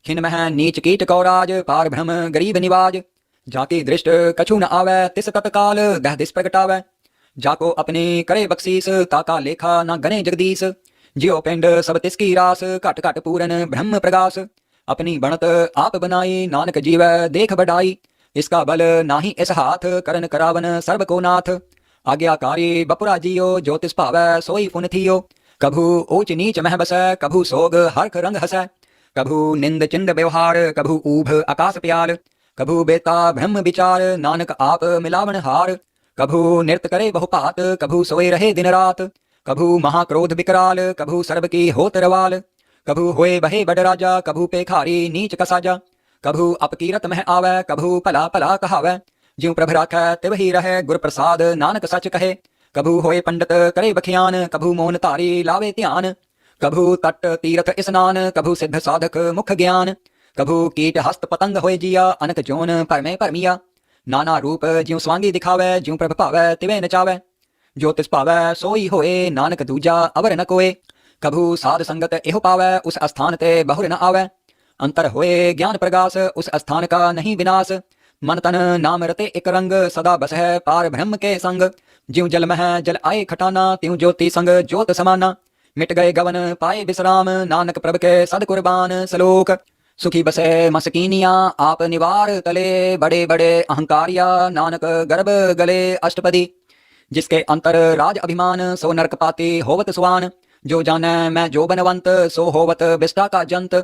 खिन मह नीच कीट कौराज, पार ब्रह्म गरीब निवाज। जाकी दृष्ट कछु न आवै, तिस तत्काल दह दिस प्रगटावै। जाको अपने करे बख्शीस, ताका लेखा ना गने जगदीश। जियो पिंड सब तिसकी रास, घट घट पूरन ब्रह्म प्रगास। अपनी बनत आप बनाई, नानक जीवै देख बढ़ाई। इसका बल नाही इस हाथ, करन करावन सर्व को नाथ। आज्ञाकारी बपुरा जियो, जो तिस भावै सोई फुन थियो। कभू ऊंच नीच मह बसै, कभू सोग हर्ख रंग हसै। कभू निंद चिंद व्यवहार, कभू ऊभ आकाश प्याल। कभू बेता ब्रह्म विचार, नानक आप मिलावन हार। कभू नृत्य करे बहुपात, कभू सोए रहे दिन रात। कभू महाक्रोध विकराल, कभू सर्ब की होत रवाल। कभू होए बहे बड़ राजा, कभू पेखारी नीच कसाजा। कभू अपकीरत मह आवै, कभू भला भला कहावै। ज्यों प्रभ राखै तिव ही रहे, गुर प्रसाद नानक सच कहे। कभू होए पंडित करे बखियान, कभू मोन धारी लावे ध्यान। कभू तट तीरथ स्नान, कभू सिद्ध साधक मुख ज्ञान। कभू कीट हस्त पतंग होए जिया, अनक जोन परमे परमिया। नाना रूप ज्यों स्वांगी दिखावै, ज्यों प्रभ भावै तिवे नचावै। जो तिस भावै सोई होए, नानक दूजा अवर न कोय। कभू साध संगत एहो पावै, उस स्थान ते बहुर न आवै। अंतर होए ज्ञान प्रगास, उस स्थान का नहीं विनाश। मन तन नाम रते एक रंग, सदा बस है पार ब्रह्म के संग। ज्यों जल मह जल आए खटाना, त्यों ज्योति संग ज्योत समाना। मिट गए गवन पाए विश्राम, नानक प्रभ के सद कुर्बान सलोक। सुखी बसे मसकीनिया, आप निवार तले। बड़े बड़े अहंकारिया, नानक गर्भ गले अष्टपदी। जिसके अंतर राज अभिमान, सो नरक पाती होवत सुवान। जो जाने मैं जो बनवंत, सो होवत विष्टा का जंत।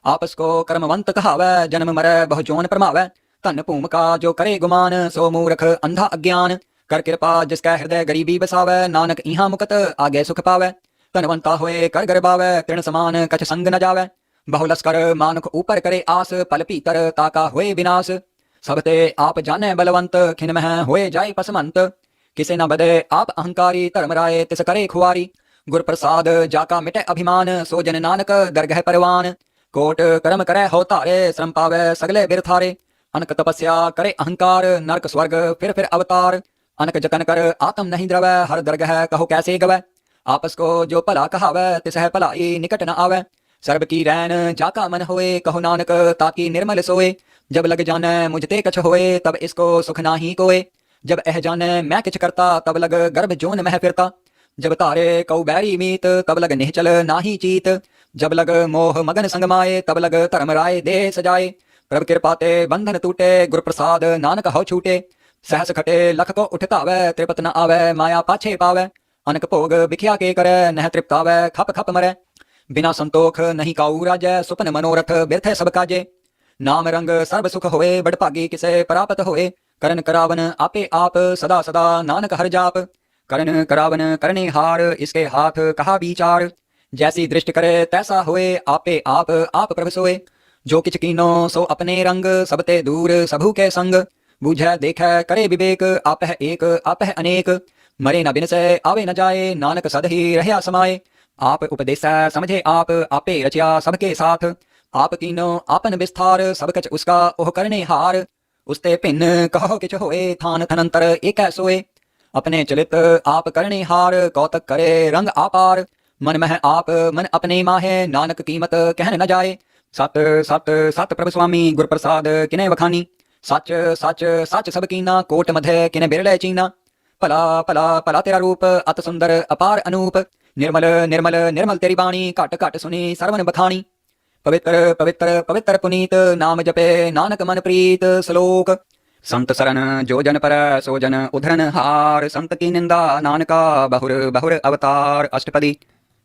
आपस को कर्मवंत कहावै, जन्म मरै बहु जोन परमावै। धन भूमिका जो करे गुमान, सो मूर्ख अंधा अज्ञान। कर कृपा जिसका हृदय गरीबी बसावै, नानक इहाँ मुकत आगे सुख पावै। धनवंता होए कर गरबावै, तृण समान कछ संग न जावै। बहु लस्कर मानुख ऊपर करे आस, पल भीतर ताका होए विनाश। सबते आप जाने बलवंत, खिन मह होए जाए पसमंत। किसे न बदे आप अहंकारी, धर्म राय तिस करे खुआरी। गुर प्रसाद जाका मिटे अभिमान, सो जन नानक दरगह परवान। कोट कर्म करे हो तारे, श्रम पावे सगले बिरथारे। अनक तपस्या करे अहंकार, नरक स्वर्ग फिर फिर अवतार। अनक जतन कर आत्म नहीं द्रवै, हर दरगह कहो कैसे गवै। आपस को जो भला कहावै, तिसह भलाई निकट न आवै। सर्ब की रैन जाका मन होए, कहो नानक ताकि निर्मल सोए। जब लग जाने मुझते कछ होए, तब इसको सुख नाही कोए। जब एह जाने मैं किछ करता, तब लग गर्भ जोन मह फिरता। जब तारे कऊ बैरी मीत, तब लग निहचल नाही चीत। जब लग मोह मगन संग माए, तब लग धर्म राय दे सजाए। प्रभ कृपा ते बंधन टूटे, गुर प्रसाद नानक हौ छूटे। सहस खटे लख को उठतावै, त्रिपत न आवै माया पाछे पावै। अनक भोग बिखिया के करे, नह तृप्तावै खप खप मरै। बिना संतोख नहीं काऊ राजै, सुपन मनोरथ बिरथै सब काजे। नाम रंग सर्व सुख होए, बड़ भागी किसे प्राप्त होए। करन करावन आपे आप, सदा सदा नानक हर जाप। करन करावन करने हार, इसके हाथ कहा विचार। जैसी दृष्टि करे तैसा होए, आपे आप प्रभ सोए। जो किछ कीनो सो अपने रंग, सबते दूर सबू के संग। बूझै देखै करे विवेक, आप है एक आप है अनेक। मरे न बिन से आवे न जाए, नानक सद ही रहया समाए। आप उपदेसै समझे आप, आपे रचिया सबके साथ। आप कीनो आपन विस्तार, सब कछ उसका ओह करने हार। उसते भिन्न कहो किछ होए, थान थनंतर एक सोए। अपने चलित आप करने हार, कौतक करे रंग आपार। मन मह आप मन अपने माहे, नानक कीमत कहन न जाए। सत सत सत प्रभु स्वामी गुर प्रसाद किने वखानी। सच सच सच सब कीना, कोट मध्य किने बिरले चीना। भला भला भला तेरा रूप, अत सुंदर अपार अनूप। निर्मल निर्मल निर्मल तेरी बाणी, घट घट सुनी सरवन बखानी। पवित्र पवित्र पवित्र पुनीत, नाम जपे नानक मन प्रीत। श्लोक। संत सरन जो जन पर, सो जन उधरन हार। संत की निंदा नानका, बहुर बहुर अवतार। अष्टपदी।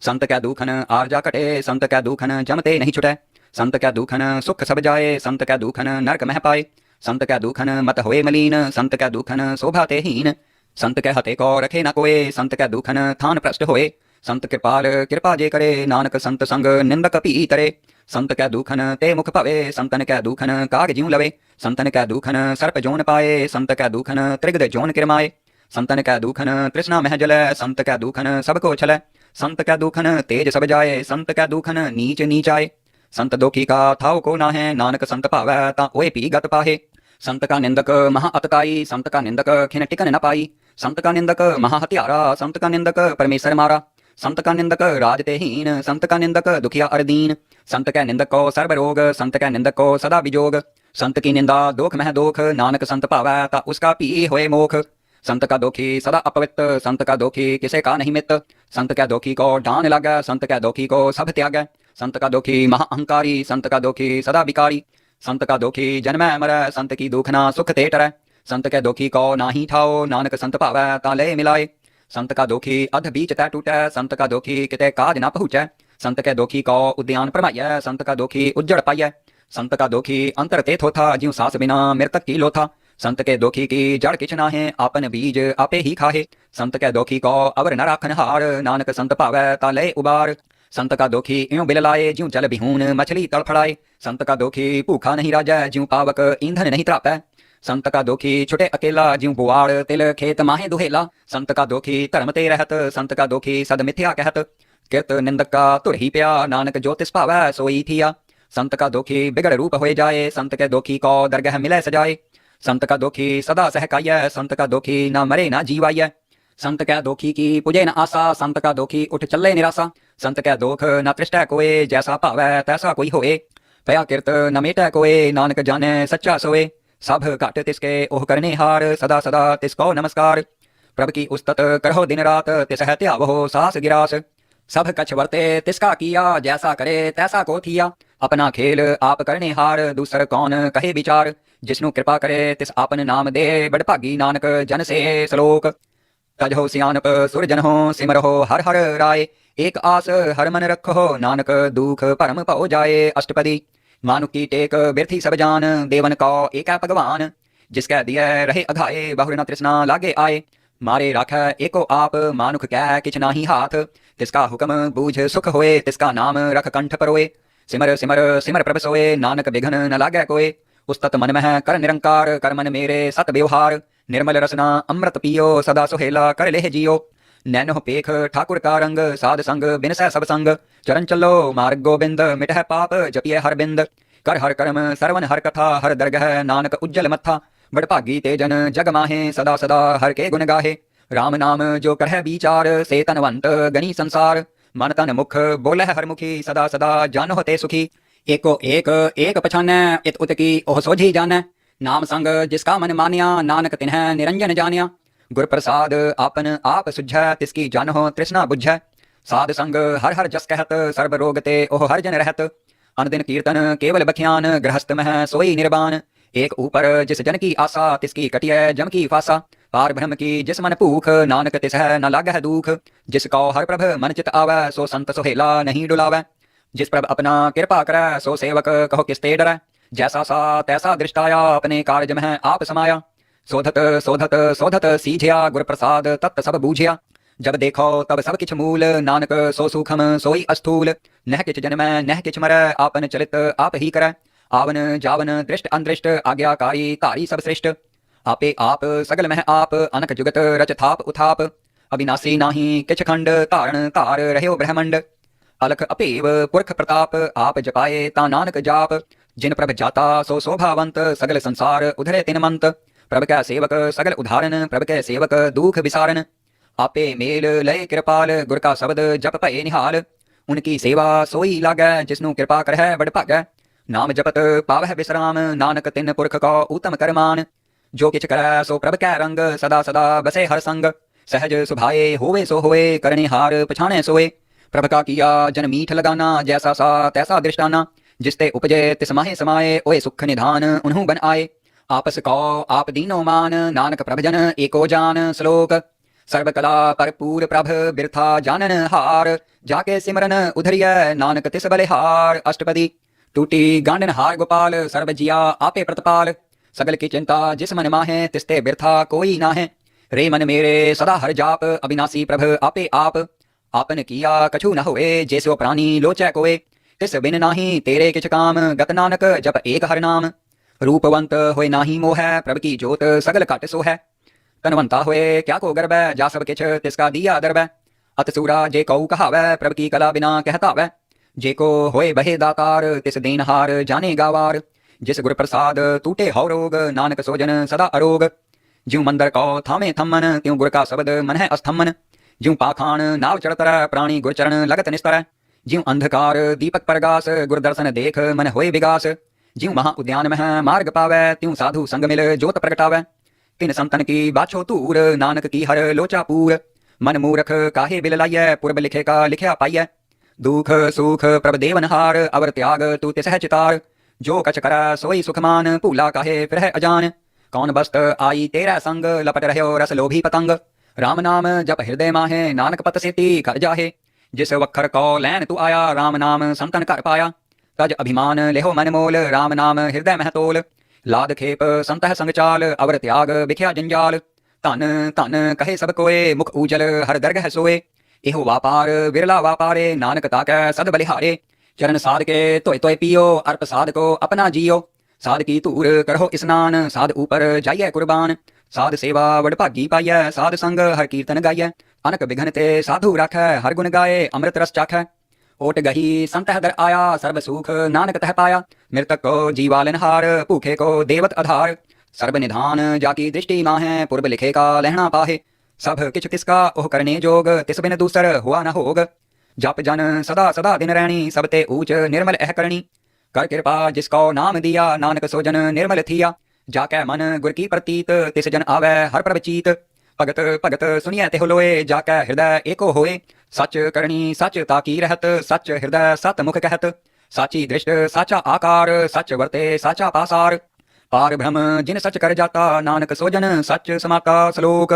संत क्या दुखन आरजा कटे, संत क्या दुखन जमते नहीं छुटे। संत क्या दुखन सुख सब जाए, संत क्या दुखन नरक मह पाए। संत क्या दुखन मत होए मलीन, संत क्या दुखन शोभाते हीन। संत के हते को रखे न कोए, संत क्या दुखन थान भ्रष्ट होए। संत कृपाल कृपा जे करे, नानक संत संग निंदक पी तरे। संत क्या दुखन ते मुख पवे, संतन क्या दुखन काग ज्यों लवे। संतन क्या दुखन सर्प जोन पाए, संत क्या दुखन त्रिगद जोन किरमाए। संतन क्या दुखन तृष्णा मह जलै, संत क्या दुखन सबको छलै। संत क्या दुखन तेज सब जाए, संत क्या दुखन नीच नीच आए। संत दोखी का थाव को ना है, नानक संत पावै ता ओए पी गत पाहे। संत का निंदक महा अतताई, संत का निंदक खिन टिकन न पाई। संत का निंदक महा हत्यारा, संत का निंदक परमेश्वर मारा। संत का निंदक राज ते हीन, संत का निंदक दुखिया अरदीन। संत के निंदक को सर्व रोग, संत के निंदक को सदा विजोग। संत की निंदा दोख मह दोख, नानक संत पावै ता उसका पी होए मोख। संत का दोखी सदा अपवित्र, संत का दोखी किसे का नहीं मित। संत क्या दोखी को डान लागै, संत क्या दोखी को सब त्यागै। संत का दोखी महा अहंकारी, संत का दोखी सदा विकारी। संत का दोखी जन्मै मरै, संत की दुखना सुख ते टरै। संत के दोखी को नाही ठाओ, नानक संत पावै ता ले मिलाए। संत का दोखी अध बीच तै टूटै, संत का दोखी किते काज ना पहुँचै। संत के दोखी को उद्यान भरमाइयै, संत का दोखी उज्जड़ पाइयै। संत का दोखी अंतर ते थोथा, ज्यों सांस बिना मृतक की लोथा। संत के दोखी की जड़ किछ नाहे, आपन बीज आपे ही खाहे। संत के दोखी को अवर न राखन हार, नानक संत पावै ता ले उबार। संत का दोखी इਉਂ बिल लाए, ज्यों जल बिहून मछली तड़फड़ाए। संत का दोखी भूखा नहीं राजै, ज्यों पावक ईंधन नहीं त्रापै। संत का दोखी छुटे अकेला, ज्यों बुआड़ तिल खेत माहे दुहेला। संत का दोखी धर्म ते रहत, संत का दोखी सद मिथ्या कहत। किरत निंदक का तुर ही प्या, नानक जो तिस पावै सोई थिया। संत का दोखी बिगड़ रूप होए जाए, संत के दोखी को दरगह मिलै सजाए। संत का दोखी सदा सहकाइयै, संत का दोखी ना मरे ना जीवाइयै। संत कै दोखी की पुजे न आसा, संत का दोखी उठ चले निरासा। संत कै दोख न तृष्टै कोय, जैसा भावै तैसा कोई होए। भया किरत न मेटै कोय, नानक जाने सच्चा सोए। सब घट तिसके ओह करने हार, सदा सदा तिसको नमस्कार। प्रभ की उस्तत करहो दिन रात, तिस है त्यावहो सास गिरास। सब कछ वर्ते तिसका किया, जैसा करे तैसा को थिया। अपना खेल आप करने हार, दूसर कौन कहे विचार। जिसनु कृपा करे तिस आपन नाम दे, बड़ भागी नानक जन से। श्लोक। तजहो सियानप सुर जनहो, सिमरहो हर हर राय। एक आस हर मन रखो, नानक दुख परम पौ जाए। अष्टपदी। मानुक की टेक बिरथी सब जान, देवन को एक भगवान। जिसकै दिए रहे अघाए, बहुर न तृष्णा लागे आए। मारे राखै एको आप, मानुख कै किछ नाही हाथ। तिसका हुक्म बूझ सुख होए, तिसका नाम रख कंठ परोए। सिमर सिमर सिमर प्रभ सोए, नानक बिघन न लागै कोय। उस्तत मन मह कर निरंकार, कर मन मेरे सत व्यवहार। निर्मल रसना अमृत पियो, सदा सुहेला कर लेह जियो। नैनो पेख ठाकुर का रंग, साध संग बिनसै सब संग। चरण चलो मार्ग गोबिंद, मिटह पाप जपिए हर बिंद। कर हर कर्म सरवन हर कथा, हर दरगह नानक उज्जल मत्था। बड़ भागी ते जन जग माहे, सदा सदा हर के गुण गाहे। राम नाम जो करह विचार, से तनवंत गनी संसार। मन तन मुख बोलह हर मुखी, सदा सदा जानो ते सुखी। एको एक एक पछानै, इत उत की ओह सोझी जानै। नाम संग जिसका मन मानिया, नानक तिन्ह निरंजन जानिया। गुर प्रसाद आपन आप सुझै, तिसकी जानहो तृष्णा बुझै। साध संग हर हर जस कहत, सर्ब रोग ते ओह हर जन रहत। अन दिन कीर्तन केवल बख्यान, गृहस्थ मह सोई निर्वाण। एक ऊपर जिस जन की आशा, तिसकी कटिय जम की फासा। पार ब्रह्म की जिस मन भूख, नानक तिस है न लागह दुख। जिसको हर प्रभ मन चित आवै, सो संत सोहेला नहीं डुलावै। जिस प्रभ अपना कृपा करै, सो सेवक कहो किसते डरै। जैसा सा तैसा दृष्टाया, अपने कार्य में आप समाया। शोधत शोधत शोधत सीझिया, गुर प्रसाद तत्त सब बूझिया। जब देखो तब सब किछ मूल, नानक सो सूखम सोई अस्थूल। नह किछ जन्मै नह किछ मरै, आपन चलित आप ही करै। आवन जावन दृष्ट अनदृष्ट, आज्ञाकारी तारी सब श्रेष्ठ। आपे आप सगल मह आप, अनक जुगत रच थाप उथाप। अविनाशी नाही किछ खंड, तारण तार रह्यो ब्रह्मंड। अलख अपेव पुरख प्रताप, आप जपाए ता नानक जाप। जिन प्रभ जाता सो शोभावंत, सगल संसार उधरे तिनमंत। प्रभ कै सेवक सगल उदाहरण, प्रभ कै सेवक दुख विसारण। आपे मेल लय कृपाल, गुर का शब्द जप भये निहाल। उनकी सेवा सोई लागै, जिसनु कृपा करह बड़ भागै। नाम जपत पावह विश्राम, नानक तिन पुरख को उत्तम करमान। जो किछ करੈ सो प्रभ कै रंग, सदा सदा बसे हर संग। सहज सुभाए होवे सो होए, करने हार पछाणे सोए। प्रभ का किया जन मीठ लगाना, जैसा सा तैसा दृष्टाना। जिसते उपजे तिस माहे समाए, ओए सुख निधान उन्हु बन आए। आपस को आप दीनो मान, नानक प्रभ जन एको जान। श्लोक सर्व कला भरपूर प्रभ, बिरथा जानन हार। जाके सिमरन उधरिय, नानक तिस बलिहार। अष्टपदी टूटी गांडन हार गोपाल, सर्व जिया आपे प्रतपाल। सगल की चिंता जिस मन माहे, तिसते बिरथा कोई ना है। रे मन मेरे सदा हर जाप, अविनाशी प्रभ आपे आप। आपन किया कछु न होए, जैसो प्राणी लोचै कोए। तिस बिन नाही तेरे किछ काम, गत नानक जप एक हर नाम। रूपवंत होए नाही मोह, प्रभ की जोत सगल घट सो है। तनवंता होए क्या को गर्व, जा सब किछ तिसका दिया दरबै। अतसूरा जे कऊ कहावै, प्रभ की कला बिना कहतावै। जेको होए बहे दातार, तिस देनहार जाने गावार। जिस गुर प्रसाद टूटे हौ रोग, नानक सोजन सदा अरोग। ज्यों मंदर को थामे थम्मन, त्यों गुर का शब्द मन है अस्थम्मन। ज्यों पाखान नाव चढ़तर, प्राणी गुर चरण लगत निस्तर। ज्यों अंधकार दीपक परगास, गुर दर्शन देख मन होए विगास। ज्यों महा उद्यान मह मार्ग पावै, त्यों साधु संग मिल जोत प्रगटावै। तिन संतन की बाछो तूर, नानक की हर लोचा पूर। मन मूरख काहे बिल लाइय, पूर्व लिखे का लिखया पाइय। दुख सुख प्रभ देवनहार, अवर त्याग तू तिसह चितार। जो कछ कर सोई सुखमान, भूला काहे फिर है अजान। कौन बस्त आई तेरा संग, लपट रह्यो रस लोभी पतंग। राम नाम जप हृदय माहे, नानक पत सेती कर जाहे। जिस वखर को लैन तू आया, राम नाम संतन कर पाया। तज अभिमान लेहो मन मोल, राम नाम हृदय मह तोल। लाद खेप संतह संग चाल, अवर त्याग बिख्या जंजाल। धन धन कहे सब कोए, मुख उजल हर दरगह सोए। एहो व्यापार विरला व्यापारे, नानक ताकै सद बलिहारे। चरण साध के तोय तोय पियो, अर्प साध को अपना जियो। साध की धूर करहो स्नान, साध ऊपर जाइए कुर्बान। साध सेवा वड भागी पाइय, साध संग हर कीर्तन गाइय। अनक बिघन ते साधु राखै, हर गुण गाए अमृत रस चाखै। ओट गही संतह दर आया, सर्व सुख नानक तह पाया। मृतक को जीवालनहार, भूखे को देवत आधार। सर्व निधान जाकी दृष्टि माहे, पूर्व लिखे का लहना पाहे। सब किछ तिसका ओह करने जोग, तिस बिन दूसर हुआ न होग। जप जन सदा सदा दिन रैणी, सब ते ऊच निर्मल एह करणी। कर कृपा जिसको नाम दिया, नानक सो जन निर्मल थिया। जाकै मन गुर की प्रतीत, तिस जन आवे हर प्रभ चीत। भगत भगत सुनिए तिह लोए, जाकै हृदय एको होए। सच करणी सच ताकी रहत, सच हृदय सत मुख कहत। साची दृष्ट साचा आकार, सच वर्ते साचा पासार। पार ब्रह्म जिन सच कर जाता, नानक सोजन सच समाता। श्लोक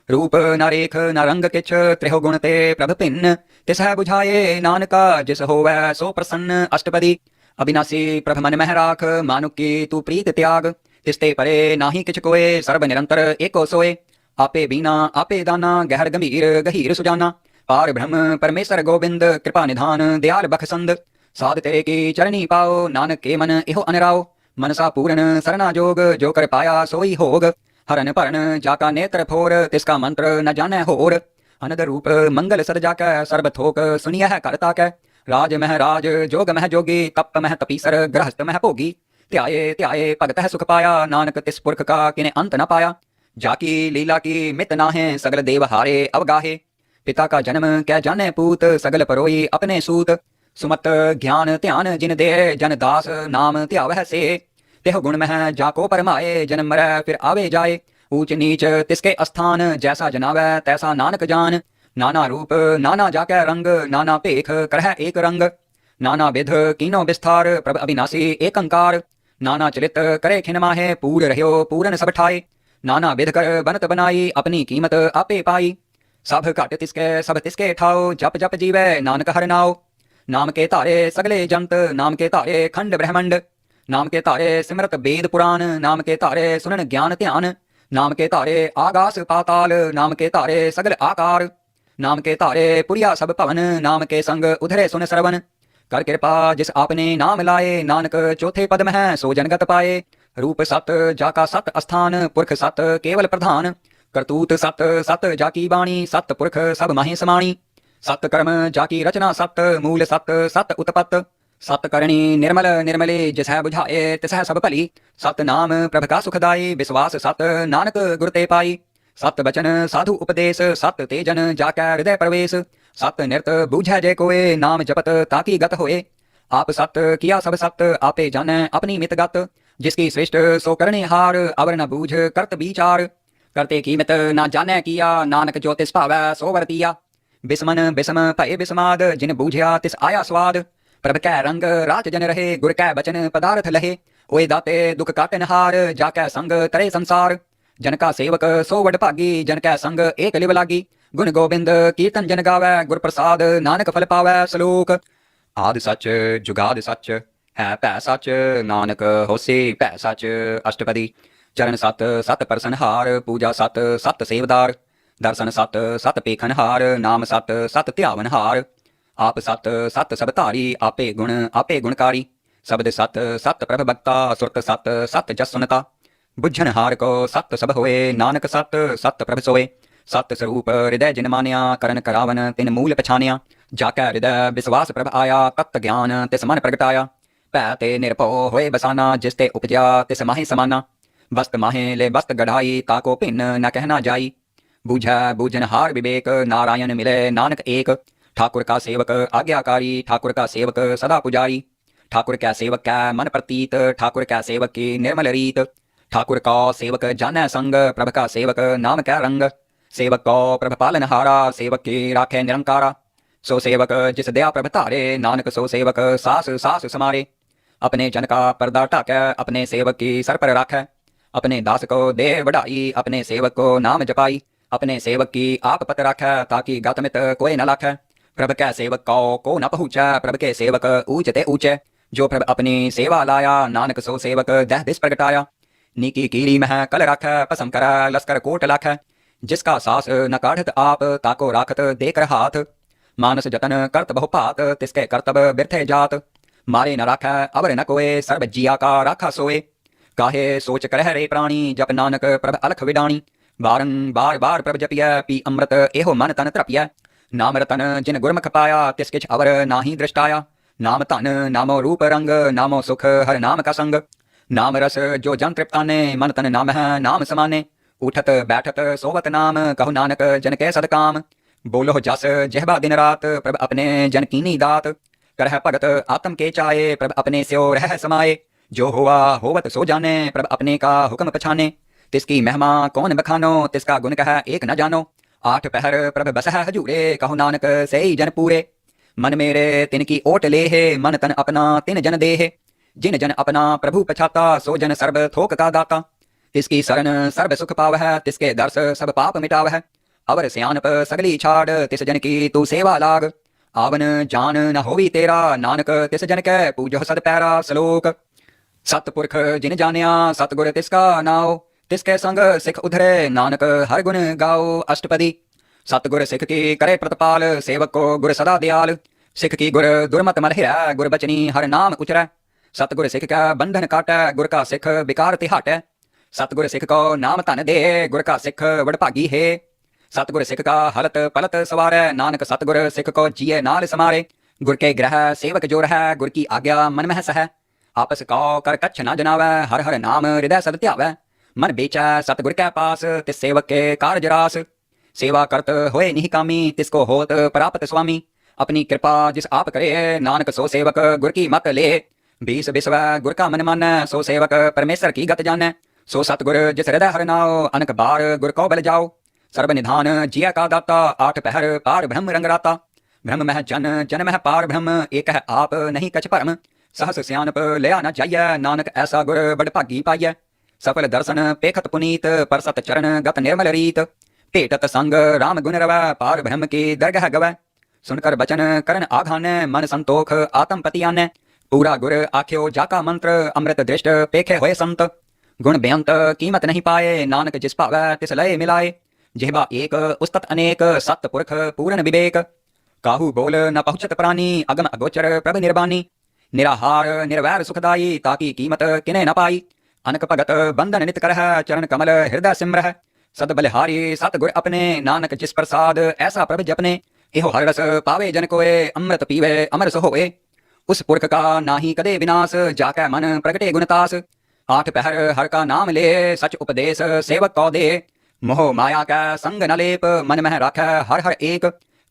रूप न रेख न रंग किछ, त्रिहो गुण ते प्रभ भिन्न। तिसह बुझाए नानका, जिस होवै सो प्रसन्न। अष्टपदी अविनाशी प्रभ मन मह राख, मानुक की तू प्रीत त्याग। तिसते परे नाही किछ कोय, सर्ब निरंतर एको सोए। आपे बीना आपे दाना, गहर गंभीर गहीर सुजाना। पार ब्रह्म परमेश्वर गोविंद, कृपा निधान दयाल बखसंद। साध तेरे की चरणी पाओ, नानक के मन इहो अनराओ। मनसा पूर्ण सरना जोग, जो कर पाया सोई होग। हरन भरन जाका नेत्र फोर, तिसका मंत्र न जाने होर। अनद रूप मंगल सद जाकै, सर्ब थोक सुनियह कर ताकै। राज मह राज जोग मह जोगी, तप मह तपीसर गृहस्थ मह भोगी। ध्याये ध्याये भगतः सुख पाया, नानक तिस पुरख का किने अंत न पाया। जाकी लीला की मित नाहे, सगल देव हारे अवगाहे। पिता का जन्म कै जाने पूत, सगल परोई अपने सूत। सुमत ज्ञान ध्यान जिन दे, जन दास नाम ध्यावह से। तेह गुण मह जाको परमाए, जन्म मरै फिर आवे जाए। ऊंच नीच तिसके स्थान, जैसा जनावै तैसा नानक जान। नाना रूप नाना जाकै रंग, नाना पेख करह एक रंग। नाना विध कीनो विस्तार, प्रभ अविनाशी एक अंकार। नाना चलित करे खिन माहे, पूर रह्यो पूरन सब ठाए। नाना विध कर बनत बनाई, अपनी कीमत आपे पाई। सब घट तिसके सब तिसके ठाओ, जप जप जीवै नानक हर नाओ। नाम के तारे सगले जंत, नाम के तारे खंड ब्रह्मंड। नाम के तारे सिमरत वेद पुराण, नाम के तारे सुनन ज्ञान ध्यान। नाम के तारे आगास पाताल, नाम के तारे सगल आकार। नाम के तारे पुरिया सब भवन, नाम के संग उधरे सुन श्रवण। कर कृपा जिस आपने नाम लाए, नानक चौथे पद में सो जनगत पाए। रूप सत जाका सत अस्थान, पुरख सत केवल प्रधान। करतूत सत सत जाकी बाणी, सत पुरख सब माहि समाणी। सत कर्म जाकी रचना सत, मूल सत सत उत्पत्त। सत करणी निर्मल निर्मले, जिसह बुझाए तिसह सब भली। सत नाम प्रभ का सुखदाई, विश्वास सत नानक गुर ते पाई। सत बचन साधु उपदेश, सत तेजन जाकै हृदय प्रवेश। सत निरत बूझै जे कोय, नाम जपत ताकि गत होए। आप सत किया सब सत, आपे जानै अपनी मित गत। जिसकी सृष्ट सो करने हार, अवर न बूझ करत विचार। करते की मित ना जानै किया, नानक जो तिस भावै सो वरतिया। बिस्मन बिस्म भय बिस्माद, जिन बूझया तिस आया स्वाद। प्रभ कै रंग रात जन रहे, गुर कै बचन पदार्थ लहे। ओए दाते दुख काटन हार, जाकै संग तरे संसार। जन का सेवक सो वड भागी, जन कै संग एक लिव लागी। गुण गोबिंद कीर्तन जन गावै, गुर प्रसाद नानक फल पावै। श्लोक। आदि सच जुगाद सच, है भै सच नानक होसी भै सच। अष्टपदी। चरण सत सत परसन हार, पूजा सत सत सेवदार। दर्शन सत सत पेखन हार, नाम सत सत ध्यावन हार। आप सत सत सब धारी, आपे गुणकारी। शब्द सत सत प्रभ भक्ता, सुरत सत सत जस सुनता। बुझन हार को सत सब होए, नानक सत सत प्रभ सोए। सत स्वरूप हृदय जिन मानिया, करन करावन तिन मूल पछानिया। जाकै हृदय विश्वास प्रभ आया, तत्त ज्ञान तिस मन प्रगटाया। भै ते निर्भव होए बसाना, जिस ते उपजया तिस माहि समाना। वस्त माहे ले वस्त गढ़ाई, ताको भिन्न न कहना जाई। बूझै बूझन हार विवेक, नारायण मिले नानक एक। ठाकुर का सेवक आज्ञाकारी, ठाकुर का सेवक सदा पुजारी। ठाकुर कै सेवक कै मन प्रतीत, ठाकुर कै सेवक की निर्मल रीत। ठाकुर का सेवक जानै संग, प्रभ का सेवक नाम कै रंग। सेवक को प्रभ पालन हारा, सेवक की राखे निरंकारा। सो सेवक जिस दया प्रभ धारे, नानक सो सेवक सास सास समारे। अपने जन का पर्दा ढाकै, अपने सेवक की सर पर राखै। अपने दास को दे बढ़ाई, अपने सेवक को नाम जपाई। अपने सेवक की आप पत राखै, ताकि गतमित कोई न लाखै। प्रभ कै सेवक को न पहुँचै, प्रभ के सेवक ऊंच ते ऊंचे। जो प्रभ अपनी सेवा लाया, नानक सो सेवक दह दिस प्रगटाया। नीकी कीरी मह कल राखै, पसम कर लश्कर कोट लाखै। जिसका सास न काढ़त आप, ताको राखत देकर हाथ। मानस जतन करत बहु पात, तिसके करतब बिरथे जात। मारे न राखै अवर न कोय, सर्व जिया का राखा सोए। काहे सोच करह रे प्राणी, जप नानक प्रभ अलख विडाणी। बार बार प्रभ जपिय, पी अमृत एहो मन तन तृपिय। नाम रतन जिन गुरमुख पाया, तिस किछ अवर नाही दृष्टाया। नाम धन नामो रूप रंग, नामो सुख हर नाम का संग। नाम रस जो जन तृप्ताने, मन तन नाम है नाम समाने। उठत बैठत सोवत नाम, कहु नानक जन के सदकाम। बोलो जस जहबा दिन रात, प्रभ अपने जन कीनी दात। करह भगत आत्म के चाहे, प्रभ अपने स्यो रह समाये। जो हुआ होवत सो जाने, प्रभ अपने का हुक्म पछाने। तिसकी महिमा कौन बखानो, तिसका गुण कह एक न जानो। आठ पहर प्रभ बसह हजूरे, कहु नानक सही जन पूरे। मन मेरे तिनकी ओट ले है, मन तन अपना तिन जन दे है। जिन जन अपना प्रभु पछाता, सो जन सर्ब थोक का दाता। तिसकी शरण सर्ब सुख पावह, तिसके दर्श सब पाप मिटावह। अवर सियानप सगली छाड़, तिस जन की तू सेवा लाग। आवन जान न होवी तेरा, नानक तिस जन कै पूजो सद पैरा। श्लोक। सतपुरख जिन जानिया, सतगुर तिसका नाओ। तिसके संग सिख उधरे, नानक हर गुण गाओ। अष्टपदी। सतगुर सिख की करे प्रतिपाल, सेवक को गुर सदा दयाल। सिख की गुर दुर्मत मल हिरै, गुर बचनी हर नाम उचरै। सतगुर सिख का बंधन काटै, गुर का सिख विकार तिहाटै। सतगुर सिख को नाम धन दे, गुर का सिख वडभागी है। सतगुर सिख का हलत पलत सवारै, नानक सतगुर सिख को जिये नाल समारे। गुर के ग्रह सेवक जो रह, गुर की आज्ञा मन में सह। आपस कौ कर कच्छ न जनावै, हर हर नाम हृदय सद ध्यावै। मन बेचै सतगुर के पास, तिस सेवक के कारज रास। सेवा करत होए निहि कामी, तिसको होत प्राप्त स्वामी। अपनी कृपा जिस आप करे, नानक सो सेवक गुर की मत ले। बीस बिसवै गुर का मन मानै, सो सेवक परमेश्वर की गत जानै। सो सतगुर जिस हृदय हर नाओ, अनक बार गुर को बल जाओ। सर्ब निधान जिया का दाता, आठ पहर पार ब्रह्म रंगराता। ब्रह्म मह जन जन मह पार ब्रह्म, एक है आप नहीं कछ परम। सहस सियानप लिया न जाइय, नानक ऐसा गुर बड़ भागी पाइय। सफल दर्शन पेखत पुनीत, परसत चरण गत निर्मल रीत। पेटत संग राम गुण रवै, पार ब्रह्म की दरगह गवै। सुनकर बचन करन आघान, मन संतोख आत्म पति आने। पूरा गुर आख्यो जाका मंत्र, अमृत दृष्ट पेखे होए संत। गुण बेअंत कीमत नहीं पाए, नानक जिस पावै तिस लय मिलाए। जिह्वा एक उस्तत अनेक, सत पुरख पूर्ण विवेक। काहू बोल न पहुँचत प्राणी, अगम अगोचर प्रभ निर्बानी। निराहार निर्वैर सुखदाई, ताकी कीमत किने न पाई। अनक भगत बंधन नित करह, चरण कमल हृदय सिमरह। सद बलिहारी सत गुर अपने, नानक जिस प्रसाद ऐसा प्रभ जपने। एहो हर रस पावे जन कोय, अमृत पीवे अमर सो होए। उस पुरख का नाही कदे विनाश, जाकै मन प्रगटे गुणतास। आठ पहर हर का नाम ले, सच उपदेश सेवक कौ दे। मोह माया का संग न लेप, मन मह राख हर हर एक।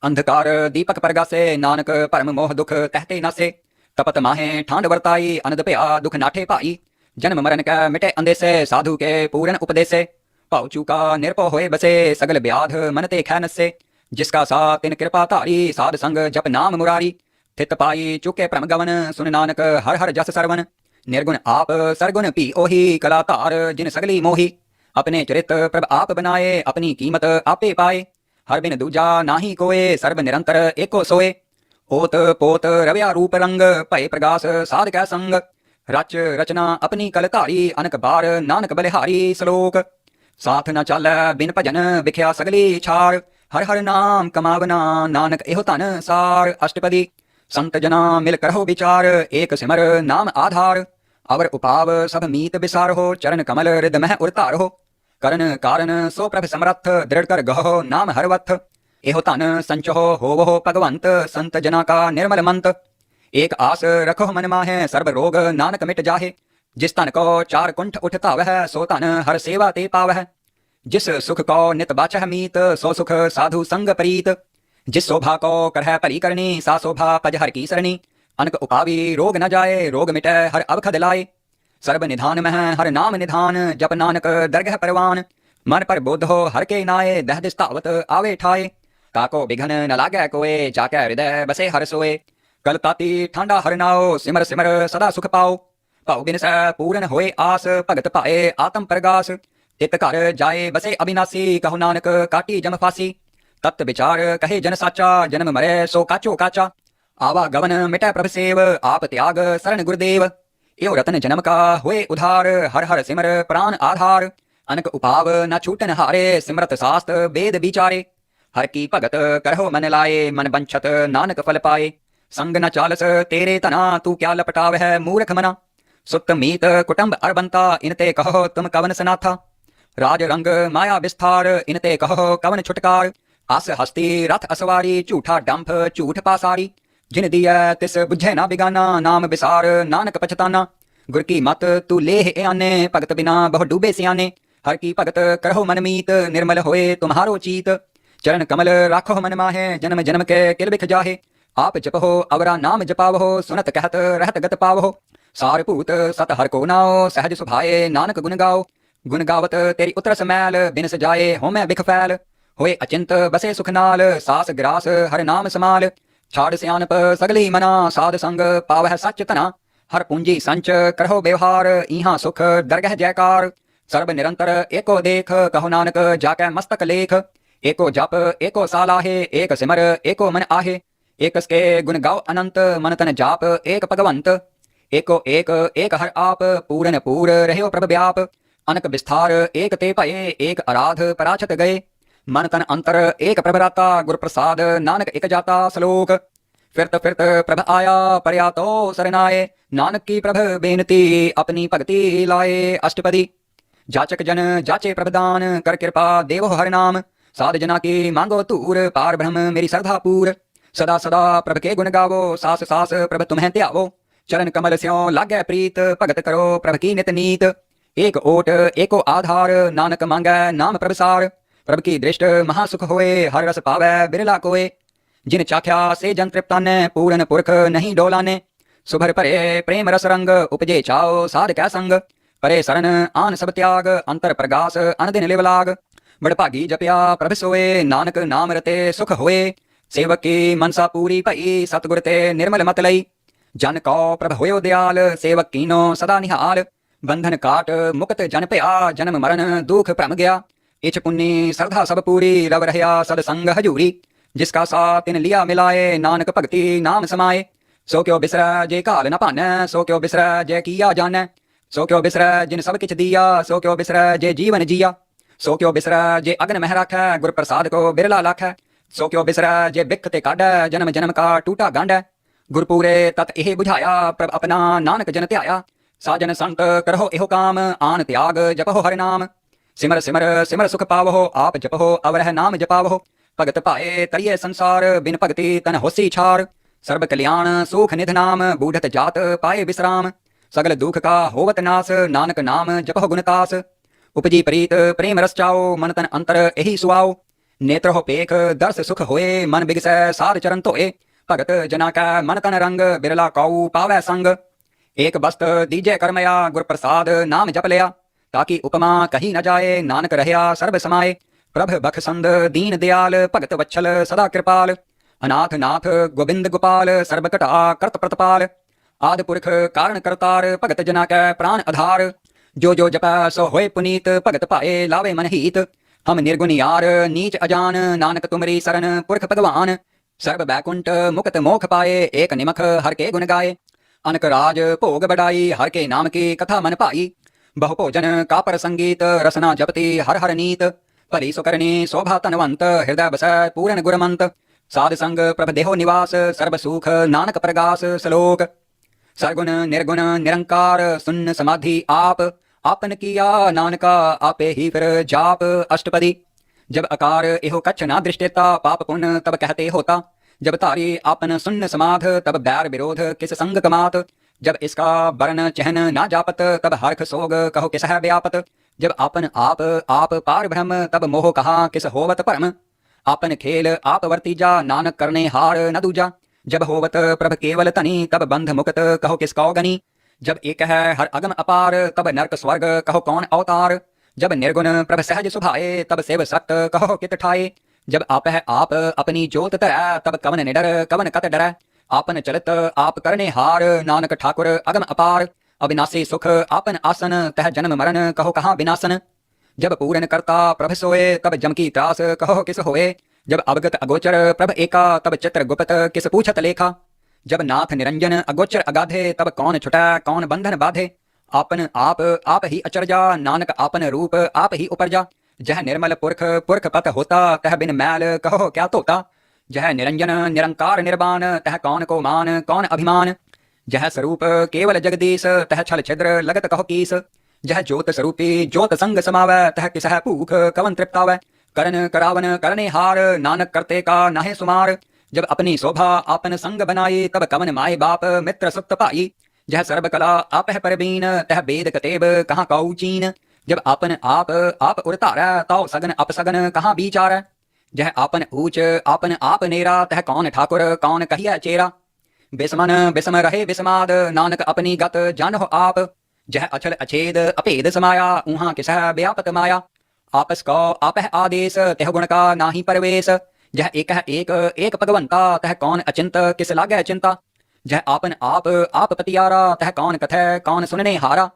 अंधकार दीपक परगासे, नानक परम मोह दुख कहते नासे। तपत माहे ठांड वर्ताई, अनद भया दुख नाठे पाई। जन्म मरण का मिटे अंदेसे, साधु के पूर्ण उपदेसे। पाउ चूका निरपो होए बसे, सगल ब्याध मन ते खै नसे। जिसका सा तिन कृपा धारी, साध संग जप नाम मुरारी। थित पाई चुके परम गवन, सुन नानक हर हर जस सरवन। निर्गुण आप सरगुण पी ओही, कला धार जिन सगली मोही। अपने चरित प्रभ आप बनाए, अपनी कीमत आपे पाए। हर बिन दूजा नाही कोय, सर्ब निरंतर एको सोए। ओत पोत रव्या रूप रंग, भय प्रगास साध कै संग। रच रचना अपनी कल धारी, अनक बार नानक बलिहारी श्लोक। साथ न चल बिन भजन, विख्या सगली छार। हर हर नाम कमावना, नानक एहो धन सार। अष्टपदी संत जना मिल करहो विचार, एक सिमर नाम आधार। अवर उपाव सब मीत बिसार हो, चरण कमल हृदय मह उरतार हो। करण कारण सो प्रभ समरथ, दृढ़ कर गहो नाम हरवथ। एहो धन संचो होवो भगवंत, संत जना का निर्मल मंत। एक आस रखो मन माहे, सर्ब रोग नानक मिट जाहे। जिस तन को चार कुंठ उठता वह, सो तन हर सेवा ते पावह। जिस सुख को नित बाचह मीत, सो सुख साधु संग प्रीत। जिस शोभा को करह परी करनी, सा शोभा पज हर की सरणी। अनक उपावी रोग न जाए, रोग मिटे हर अवखद लाए। सर्ब निधान मह हर नाम निधान, जप नानक दरगह परवान। मन पर बोध हो हर के नाए, दह दिस्तावत आवे ठाए। ताको बिघन न लागे कोय, जाके हृदय बसे हर सोए। कल ताती ठांडा हर नाओ, सिमर सिमर सदा सुख पाओ। पाओ बिन स पूरन होए आस, भगत पाए आत्म परगास। तित कर जाए बसे अविनाशी, कहो नानक काटी जम फासी। तत्त विचार कहे जन साचा, जन्म मरे सो काचो काचा। आवा गवन मिटै प्रभ सेव, आप त्याग शरण गुरुदेव। एव रतन जन्म का हुए उधार, हर हर सिमर प्राण आधार। अनक उपाव न छूटन हारे, सिमरत शास्त्र वेद विचारे। हर की भगत करहो मन लाए, मन बंछत नानक फल पाए। संग न चालस तेरे तना, तू क्या लपटाव है मूर्ख मना। सुत मीत कुटुंब अरबंता, इनते कहो तुम कवन सनाथा। राज रंग माया विस्तार, इनते कहो कवन छुटकार। आस हस्ती रथ असवारी, झूठा डंफ झूठ पासारी। जिन दिया तिस बुझे ना बिगाना, नाम बिसार नानक पछताना। गुर की मत तू लेह आने, भगत बिना बहु डूबे सियाने। हर की भगत करहो मन मीत, निर्मल होए तुम्हारो चीत। चरण कमल राखो मन माहे, जन्म जन्म के किल बिख जाहे। आप जपहो अवरा नाम जपावहो, सुनत कहत रहत गत पावहो। सारभूत सत हर को नाओ, सहज सुभाए नानक गुण गाओ। गुण गावत तेरी उतरस मैल, बिन सजाए होमै बिख फैल। होए अचिंत बसे सुख नाल, सास ग्रास हर नाम समाल। छाड़ सियानप सगली मना, साध संग पावह सच तना। हर पूंजी संच करहो व्यवहार, इहाँ सुख दरगह जयकार। सर्ब निरंतर एको देख, कहो नानक जाकै मस्तक लेख। एको जप एको सालाहे, एक सिमर एको मन आहे। एक के गुण गाओ अनंत, मन तन जाप एक भगवंत। एको एक एक हर आप, पूरन पूर रह्यो प्रभ व्याप। अनक विस्तार एक ते भये, एक आराध पराछत गए। मन तन अंतर एक प्रभ राता, गुर प्रसाद नानक एक जाता श्लोक। फिरत फिरत प्रभ आया, परया तो सरनाए। नानक की प्रभ बेनती, अपनी भक्ति लाए। अष्टपदी जाचक जन जाचे प्रभदान, कर कृपा देव हर नाम। साध जना की मांगो तूर, पार ब्रह्म मेरी श्रद्धा पूर। सदा सदा प्रभ के गुण गावो, सास सास प्रभ तुम्हें त्यावो। चरण कमल स्यों लागे प्रीत, भगत करो प्रभ की नित नीत। एक ओट एको आधार, नानक मांगे नाम प्रभ सार। प्रभ की दृष्ट महासुख होए, हर रस पावै बिरला कोय। जिन चाख्या से जन तृप्ताने, पूरन पुरख नहीं डोलाने। सुभर परे प्रेम रस रंग, उपजे चाओ साध कै संग। परे शरण आन सब त्याग, अंतर प्रगास अनदिन लिव लाग। बड़भागी जपया प्रभ सोए, नानक नाम रते सुख होए। सेवक की मनसा पूरी भई, सतगुर ते निर्मल मत लई। जन कौ प्रभ होयो दयाल, सेवक कीनो सदा निहाल। बंधन काट मुक्त जन पया, जन्म मरण दुख भ्रम गया। इछ पुन्नी श्रद्धा सब पूरी, रव रहया सदसंग हजूरी। जिसका सा तिन लिया मिलाए, नानक भगति नाम समाए। सो क्यों बिसरै जे काल न भानै, सो क्यों बिसरै जे किया जानै। सो क्यों बिसरै जिन सब किछ दिया, सो क्यों बिसरै जे जीवन जिया। सो क्यों बिसरै जे अगन मह राखै, गुर प्रसाद को बिरला लाखै। सो क्यों बिसरै जे बिख ते काढै, जन्म जन्म का टूटा गांढै। गुरपूरे तत एह बुझाया, प्रभ अपना नानक जन ध्याया। साजन संत करहो एहो काम, आन त्याग जपहो हरि नाम। सिमर सिमर सिमर सुख पावहो, आप जपहो अवरह नाम जपावहो। भगत पाए तरिए संसार, बिन भगति तन होसी छार। सर्व कल्याण सुख निध नाम, बूढ़त जात पाए विश्राम। सगल दुख का होवत नाश, नानक नाम जपहो गुणतास। उपजी प्रीत प्रेम रस चाओ, मन तन अंतर एही सुआओ। नेत्र हो पेख दर्श सुख होए, मन बिगसै सार चरण धोए। भगत जना का मन तन रंग, बिरला काऊ पावै संग। एक बस्त दीजे करमया, गुर प्रसाद नाम जप लिया। ताकि उपमा कही न जाए, नानक रहया सर्व समाए। प्रभ बखसंद दीन दयाल, भगत वत्सल सदा कृपाल। अनाथ नाथ गोविंद गोपाल, सर्व कटा करत प्रतपाल। आदि पुरख कारण करतार, भगत जना कै प्राण आधार। जो जो जपै सो होए पुनीत, भगत पाए लावे मन हित। हम निर्गुण यार नीच अजान, नानक तुमरी शरण पुरख भगवान। सर्व बैकुंठ मुक्त मोख पाए, एक निमख हर के गुण गाए। अनक राज भोग बढ़ाई, हर के नाम की कथा मन पाई। बहु भोजन का पर संगीत, रसना जपति हर हर नीत। भली सुकरणी शोभा तनवंत, हृदय बसै पूरन गुरमंत। साध संग प्रभ देहो निवास, सर्व सुख नानक प्रगास श्लोक। सरगुण निर्गुण निरंकार, सुन्न समाधि आप। आपन किया नानका, आपे ही फिर जाप अष्टपदी। जब अकार एहो कच्छ ना दृष्टेता, पाप पुण्य तब कहते होता। जब तारी आपन सुन्न समाध, तब बैर विरोध किस संग कमात। जब इसका बरन चहन ना जापत, तब हर्ख सोग कहो किस है व्यापत। जब आपन आप पार ब्रह्म, तब मोह कहा किस होवत परम। आपन खेल आप वर्तीजा, नानक करने हार न दूजा। जब होवत प्रभ केवल तनी, तब बंध मुक्त कहो किस कौ गनी। जब एक है हर अगम अपार, तब नरक स्वर्ग कहो कौन अवतार। जब निर्गुण प्रभ सहज सुभाए, तब सेव सक्त कहो कित ठाए। जब आप है आप अपनी जोत तरह, तब कवन निडर कवन कत डरै। आपन चलत आप करने हार, नानक ठाकुर अगम अपार। अविनाशी सुख आपन आसन, तह जन्म मरण कहो कहाँ विनाशन। जब पूरन करता प्रभ सोए, तब जम की त्रास कहो किस होए। जब अवगत अगोचर प्रभ एका, तब चित्र गुप्त किस पूछत लेखा। जब नाथ निरंजन अगोचर अगाधे, तब कौन छुटै कौन बंधन बाधे। आपन आप ही अचरजा, नानक आपन रूप आप ही उपरजा। जह निर्मल पुरख पुरख पत होता, तह बिन मैल कहो क्या तोता। जह निरंजन निरंकार निर्वाण, तह कौन को मान कौन अभिमान। जह स्वरूप केवल जगदीश, तह छल छिद्र लगत कहो कीस। जह ज्योत स्वरूपी ज्योत संग समावै, तह किस है भूख कवन तृप्तावै। करन करावन करने हार, नानक करते का नाहे सुमार। जब अपनी शोभा आपन संग बनाई, तब कवन माए बाप मित्र सुत पाई। जह सर्व कला आप है परबीन, तह वेद कतेब कहाँ कौ चीन। जब आपन आप उरतारै, ताओ सगन अपसगन कहाँ विचारै। जह आपन ऊंच आपन आप नेरा, तह कौन ठाकुर कौन कहिया चेरा। बिस्मन बिस्म रहे बिस्माद, नानक अपनी गत जानो आप। जह अचल अछेद अभेद समाया, उहाँ किस है व्यापत माया। आपस को आप है आदेश, तह गुण का नाही परवेश। जह एक है एक भगवंता, तह कौन अचिंत किस लागे चिंता। जह आपन आप पतियारा, तह कौन कथै कौन सुनने हारा।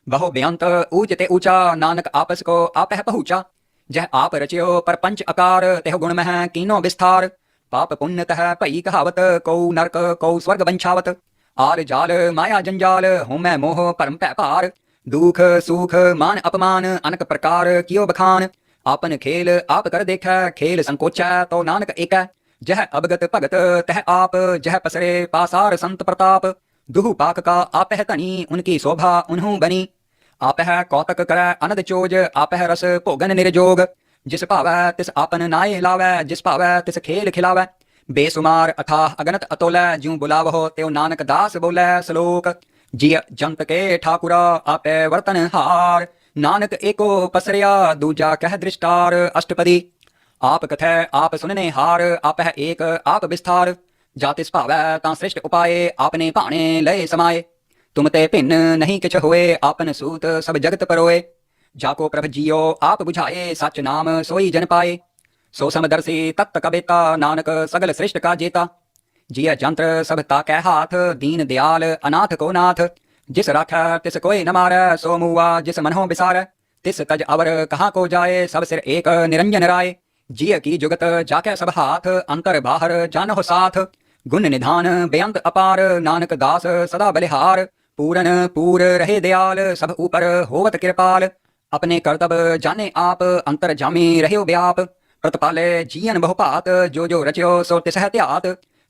बहु बेअंत ऊंच ते ऊंचा, नानक आपस को आप है पहुँचा। जह आप रचियो पर पंच अकार, तह गुण मह कीनो विस्तार। पाप पुण्य तह पई कहावत, को नरक को स्वर्ग वंशावत। आर जाल माया जंजाल, हूँ मैं मोह परम पै पार। दुख सुख मान अपमान, अनक प्रकार कियो बखान। आपन खेल आप कर देखै, खेल संकोचै तो नानक एक। जह अवगत भगत तह आप, जह पसरे पासार संत प्रताप। दुहु पाक का आप है धनी, उनकी शोभा उन्हू बनी। आप है कौतक करै अनद चोज, आप है रस भोगन निर्जोग। जिस भावै तिस आपन नाये लावै, जिस भावै तिस खेल खिलावै। बेसुमार अथाह अगनत अतोलै, ज्यों बुलावहो त्यों नानक दास बोलै श्लोक। जिय जंत के ठाकुरा आपे वर्तन हार, नानक एको पसरिया दूजा कह दृष्टार अष्टपदी। आप कथै आप सुनने हार, आप है एक आप विस्तार। जातिस भावै तां श्रेष्ठ उपाय, आपने भाणे लय समाये। तुम ते भिन्न नहीं किछ होए, आपन सूत सब जगत परोए। जाको प्रभ जियो आप बुझाए सच नाम सोई जन पाए। सो समदर्शी तत्त कबेता नानक सगल श्रेष्ठ का जेता। जिय जंत्र सब ताकै हाथ दीन दयाल अनाथ को नाथ। जिस राख तिस कोई न मार सो मुआ जिस मनहो बिसार। तिस तज अवर कहाँ को जाए सब सिर एक निरंजन राय। जिय की जुगत जाकै सब हाथ अंतर बाहर जानहो साथ। गुण निधान बेअंत अपार नानक दास सदा बलिहार। पूरन पूर रहे दयाल सब ऊपर होवत कृपाल। अपने करतब जाने आप अंतर जामी रहे व्याप। प्रतपाले जियन बहुपात जो जो रच्यो सो तिसह त्यात।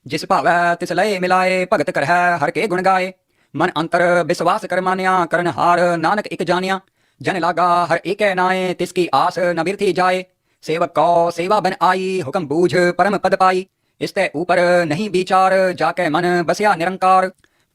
जिस भावै तिस लय मिलाए भगत करह हर के गुण गाए। मन अंतर विश्वास कर मान्या करन हार नानक एक जानिया। जन लागा हर एक नाए तिसकी आस न बिरथी जाए। सेवक कौ सेवा बन आई हुक्म बूझ परम पद पाई। इसते ऊपर नहीं विचार जाके मन बसिया निरंकार।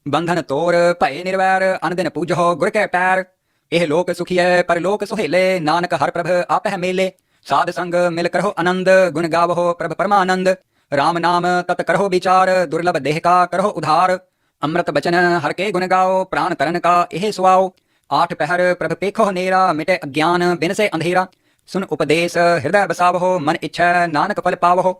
बंधन तोर भय निर्वैर अनदिन पूजो गुर के पैर। एह लोक सुखिय पर लोक सुहेले नानक हर प्रभ आपह मेले। साध संग मिल करहो आनंद गुण गावहो प्रभ परमानंद। राम नाम तत करहो विचार दुर्लभ देह का करहो उधार। अमृत बचन हर के गुण गाओ प्राण तरन का एह सुआओ। आठ पहर प्रभ पेखो नेरा मिटे अज्ञान बिन से अंधेरा। सुन उपदेश हृदय बसावहो मन इच्छा नानक फल पावहो।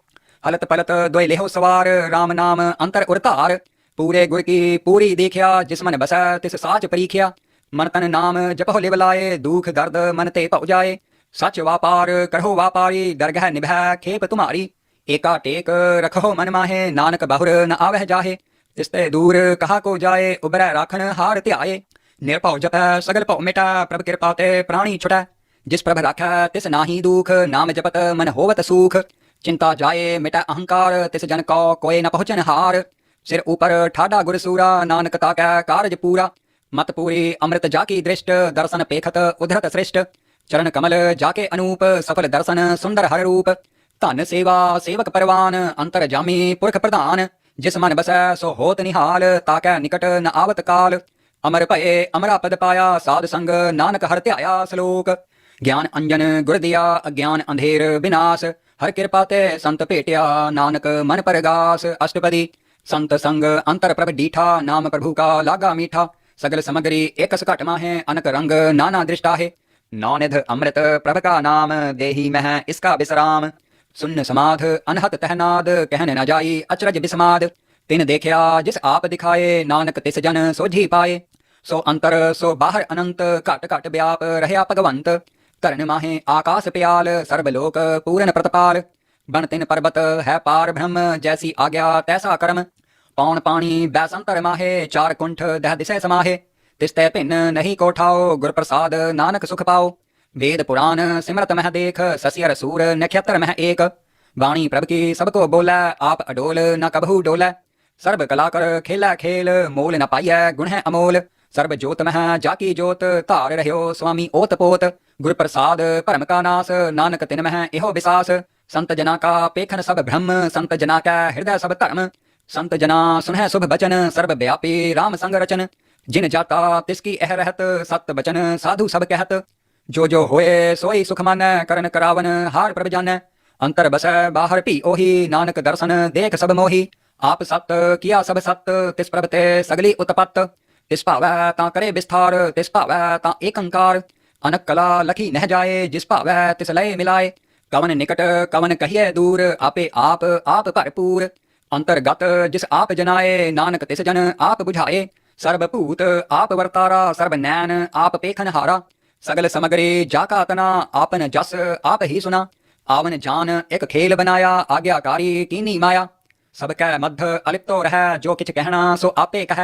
हलत पलत द्वय लेहो सवार राम नाम अंतर उरतार। पूरे गुर की पूरी देखिया जिस मन बसा तिस साच परीखिया। मन तन नाम जपहो लिव लाए दुख दर्द मन ते पौ जाए। सच वापार करहो वापारी दरगह निभै खेप तुम्हारी। एका टेक रखो मन माहे नानक बहुर न आवह जाहे। तिसते दूर कहा को जाए उबरै राखन हार त्याए। निरभव जपै सगल भव मिटै प्रभ कृपा ते प्राणी छुटै। जिस प्रभ राखै तिस नाहि दुख नाम जपत मन होवत सुख। चिंता जाए मिटै अहंकार तिस जन को कोय न पहुँचन हार। सिर ऊपर ठाडा गुर सूरा नानक ताकै कारज पूरा। मत पूरी अमृत जाकी दृष्ट दर्शन पेखत उधरत श्रेष्ठ। चरण कमल जाके अनूप सफल दर्शन सुंदर हर रूप। धन सेवा सेवक परवान अंतर जामी पुरख प्रधान। जिस मन बसै सो होत निहाल ताकै निकट न आवत काल। अमर भये अमरा पद पाया साध संग नानक हर त्याया श्लोक। ज्ञान अंजन गुर दिया अज्ञान अंधेर विनाश। हर कृपा ते संत भेटिया नानक मन परगास। अष्टपदी संत संग अंतर प्रभ डीठा नाम प्रभु का लागा मीठा। सगल समग्री एक घट माहे अनक रंग नाना दृष्टा है। नौनिध अमृत प्रभ का नाम देही मह इसका विश्राम। सुन्न समाध अनहत तहनाद कहन न जाई अचरज विस्माद। तिन देखिया जिस आप दिखाए नानक तिस जन सोझी पाए। सो अंतर सो बाहर अनंत घट घट व्याप रहया भगवंत। करण माहे आकाश प्याल सर्वलोक पूरन प्रतपाल। बन तिन पर्वत है पार ब्रह्म जैसी आज्ञा तैसा कर्म। पौन पानी बैसंतर माहे चार कुंठ दह दिशे समाहे। तिस्ते भिन्न नहीं कोठाओ गुर प्रसाद नानक सुख पाओ। वेद पुराण सिमरत मह देख ससियर सूर नक्षत्र मह एक। वाणी प्रभ की सबको बोलै आप अडोल न कबहू डोलै। सर्व कला कर खेलै खेल मोल न पाइयै गुण है अमोल। सर्व जोत मह जाकी जोत धार रह्यो स्वामी ओत पोत। गुर प्रसाद भरम का नाश नानक तिन मह एहो विसास। संत जना का पेखन सब ब्रह्म संत जना का हृदय सब धर्म। संत जना सुनह शुभ बचन सर्व व्यापी राम संग रचन। जिन जाता तिसकी अह रहत सत्य बचन साधु सब कहत। जो जो होए सोई सुख मानै करन करावन हार प्रभ जानै। अंतर बसै बाहर भी ओही नानक दर्शन देख सब मोही। आप सत किया सब सत तिस प्रभ ते सगली उत्पत्त। तिस भावै तां करे विस्तार तिस भावै तां एकंकार। अनक कला लखी नह जाए जिस भावै तिस लय मिलाए। कवन निकट कवन कहिए दूर आपे आप भरपूर। अंतर्गत जिस आप जनाए नानक तिस जन आप बुझाए। सर्वभूत आप वर्तारा सर्व नैन आप पेखन हारा। सगल समग्री जाका तना आपन जस आप ही सुना। आवन जान एक खेल बनाया आज्ञाकारी कीनी माया। सबकै मध्य अलिप्तो रह जो किछ कहना सो आपे कह।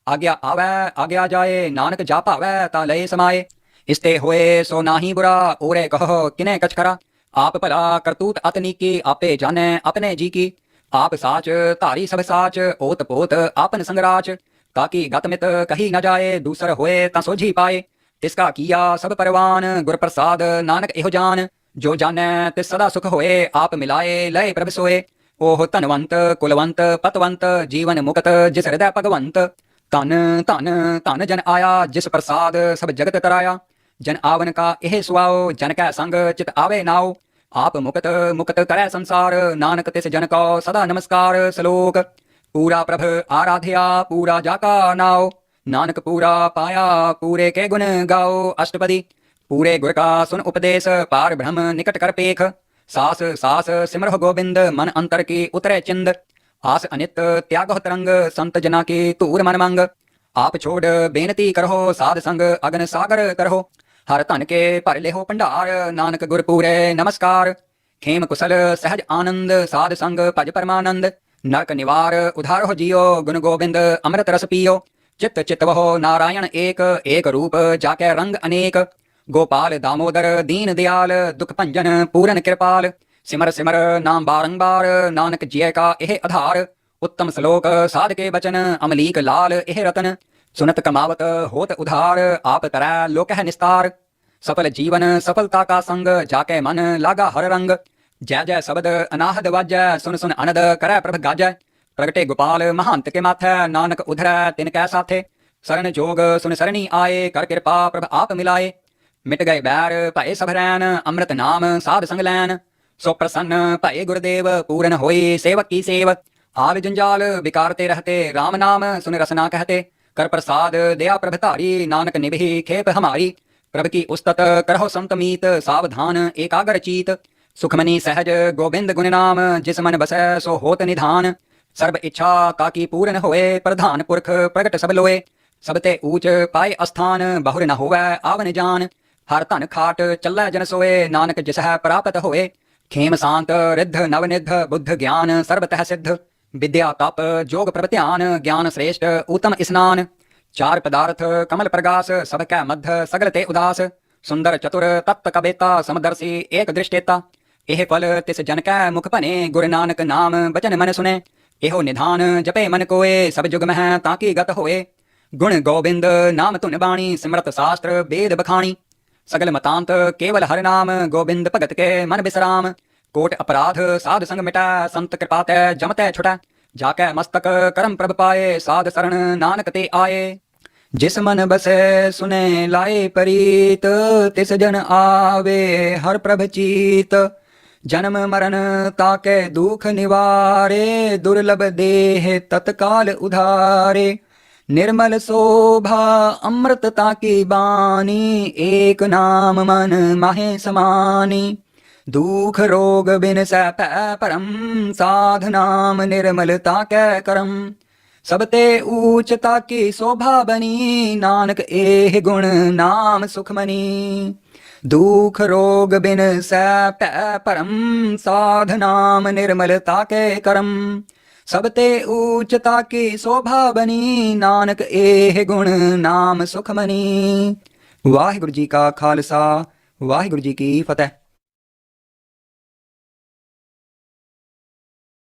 आज्ञा आवै आज्ञा जाए नानक जा पावै ता लय समाए। इसते होए सो नाही बुरा ओरे कहो किने कछ करा। आप भला करतूत अतनीकी आपे जाने अपने जी की। आप साच धारी सब साच ओत पोत आपन संगराच। ताकि गतमित कही न जाए दूसर होए ता सोझी पाए। तिसका किया सब परवान गुर प्रसाद नानक एहो जान। जो जानै तिस सदा सुख होए आप मिलाए लय प्रभ सोए। ओह धनवंत कुलवंत पतवंत जीवन मुक्त जिस हृदय भगवंत। तन धन धन जन आया जिस प्रसाद सब जगत तराया। जन आवन का एह सुआओ जन कै संग चित आवे नाओ। आप मुक्त मुक्त करे संसार नानक तिस जन को सदा नमस्कार। श्लोक पूरा प्रभ आराध्या पूरा जाका नाओ। नानक पूरा पाया पूरे के गुण गाओ। अष्टपदी पूरे गुर का सुन उपदेश पार ब्रह्म निकट कर पेख। सास सास सिमरह गोबिंद मन अंतर की उतरे चिंद। आस अनित त्यागो तरंग संत जना की तूर मन मंग। आप छोड़ बेनती करहो साध संग अगन सागर करहो। हर धन के भर लेहो भंडार नानक गुर पूरे नमस्कार। खेम कुशल सहज आनंद साध संग भज परमानंद। नरक निवार उधार हो जियो गुण गोबिंद अमृत रस पियो। चित्त चितवहो नारायण एक एक रूप जाके रंग अनेक। गोपाल दामोदर दीन दयाल दुख भंजन पूरन कृपाल। सिमर सिमर नाम बारंबार नानक जिय का एह आधार। उत्तम श्लोक साध के बचन अमलीक लाल एह रतन। सुनत कमावत होत उधार आप तरह लोक है निस्तार। सफल जीवन सफलता का संग जाके मन लागा हर रंग। जय जय शब्द अनाहद वाजय सुन सुन अनद करे प्रभ गाजय। प्रगटे गोपाल महंत के माथे नानक उधर तिन कै साथे। शरण जोग सुन सरणी आए कर कृपा प्रभ आप मिलाए। मिट गए बैर भय सब रैन अमृत नाम साध संग लैन। सो प्रसन्न भय गुरुदेव पूरन होई सेवक की सेव। आल जंजाल विकारते रहते राम नाम सुन रसना कहते। कर प्रसाद दया प्रभ धारी नानक निभि खेप हमारी। प्रभ की उस्तत करहो संत मीत सावधान एकाग्र चीत। सुखमनी सहज गोविंद गुण नाम जिस मन बसै सो होत निधान। सर्व इच्छा ताकि पूर्ण होए प्रधान पुरख प्रगट सब लोए। सबते ऊंच पाए अस्थान बहुर न होवै आवन जान। हर धन खाट चलै जन सोए नानक जिसह प्राप्त होए। खेम शांत रिद्ध नवनिध बुद्ध ज्ञान सर्वतः सिद्ध। विद्या तप जोग प्रभ ध्यान ज्ञान श्रेष्ठ उत्तम स्नान। चार पदार्थ कमल प्रगास सबकै मध्य सगल ते उदास। सुंदर चतुर तत्त कबेता समदर्शी एक दृष्टेता। एह फल तिस जन कै मुख भने गुरु नानक नाम बचन मन सुने। एहो निधान जपे मन कोए सब जुग मह ताकि गत होए। गुण गोविंद नाम धुन बाणी सिमरत शास्त्र वेद बखाणी। सगल मतांत केवल हर नाम गोविंद भगत के मन विश्राम। कोट अपराध साध संग मिटा संत कृपा तै जमतै छुटा। जाकै मस्तक करम प्रभ पाए साध शरण नानक ते आए। जिस मन बसै सुने लाए परीत तिस जन आवे हर प्रभ चीत। जन्म मरण ताके दुख निवारे दुर्लभ देह तत्काल उधारे। निर्मल शोभा अमृत ताकी बानी एक नाम मन माहे समानी। दुख रोग बिन सै परम साध नाम निर्मलता कै करम। सबते ऊंचता की शोभा बनी नानक एह गुण नाम सुखमनी। दुख रोग बिन सै परम साध नाम निर्मलता कै करम। सबते ऊंचता की शोभा बनी नानक एह गुण नाम सुखमनी। वाहिगुरु जी का खालसा वाहिगुरु जी की फतेह।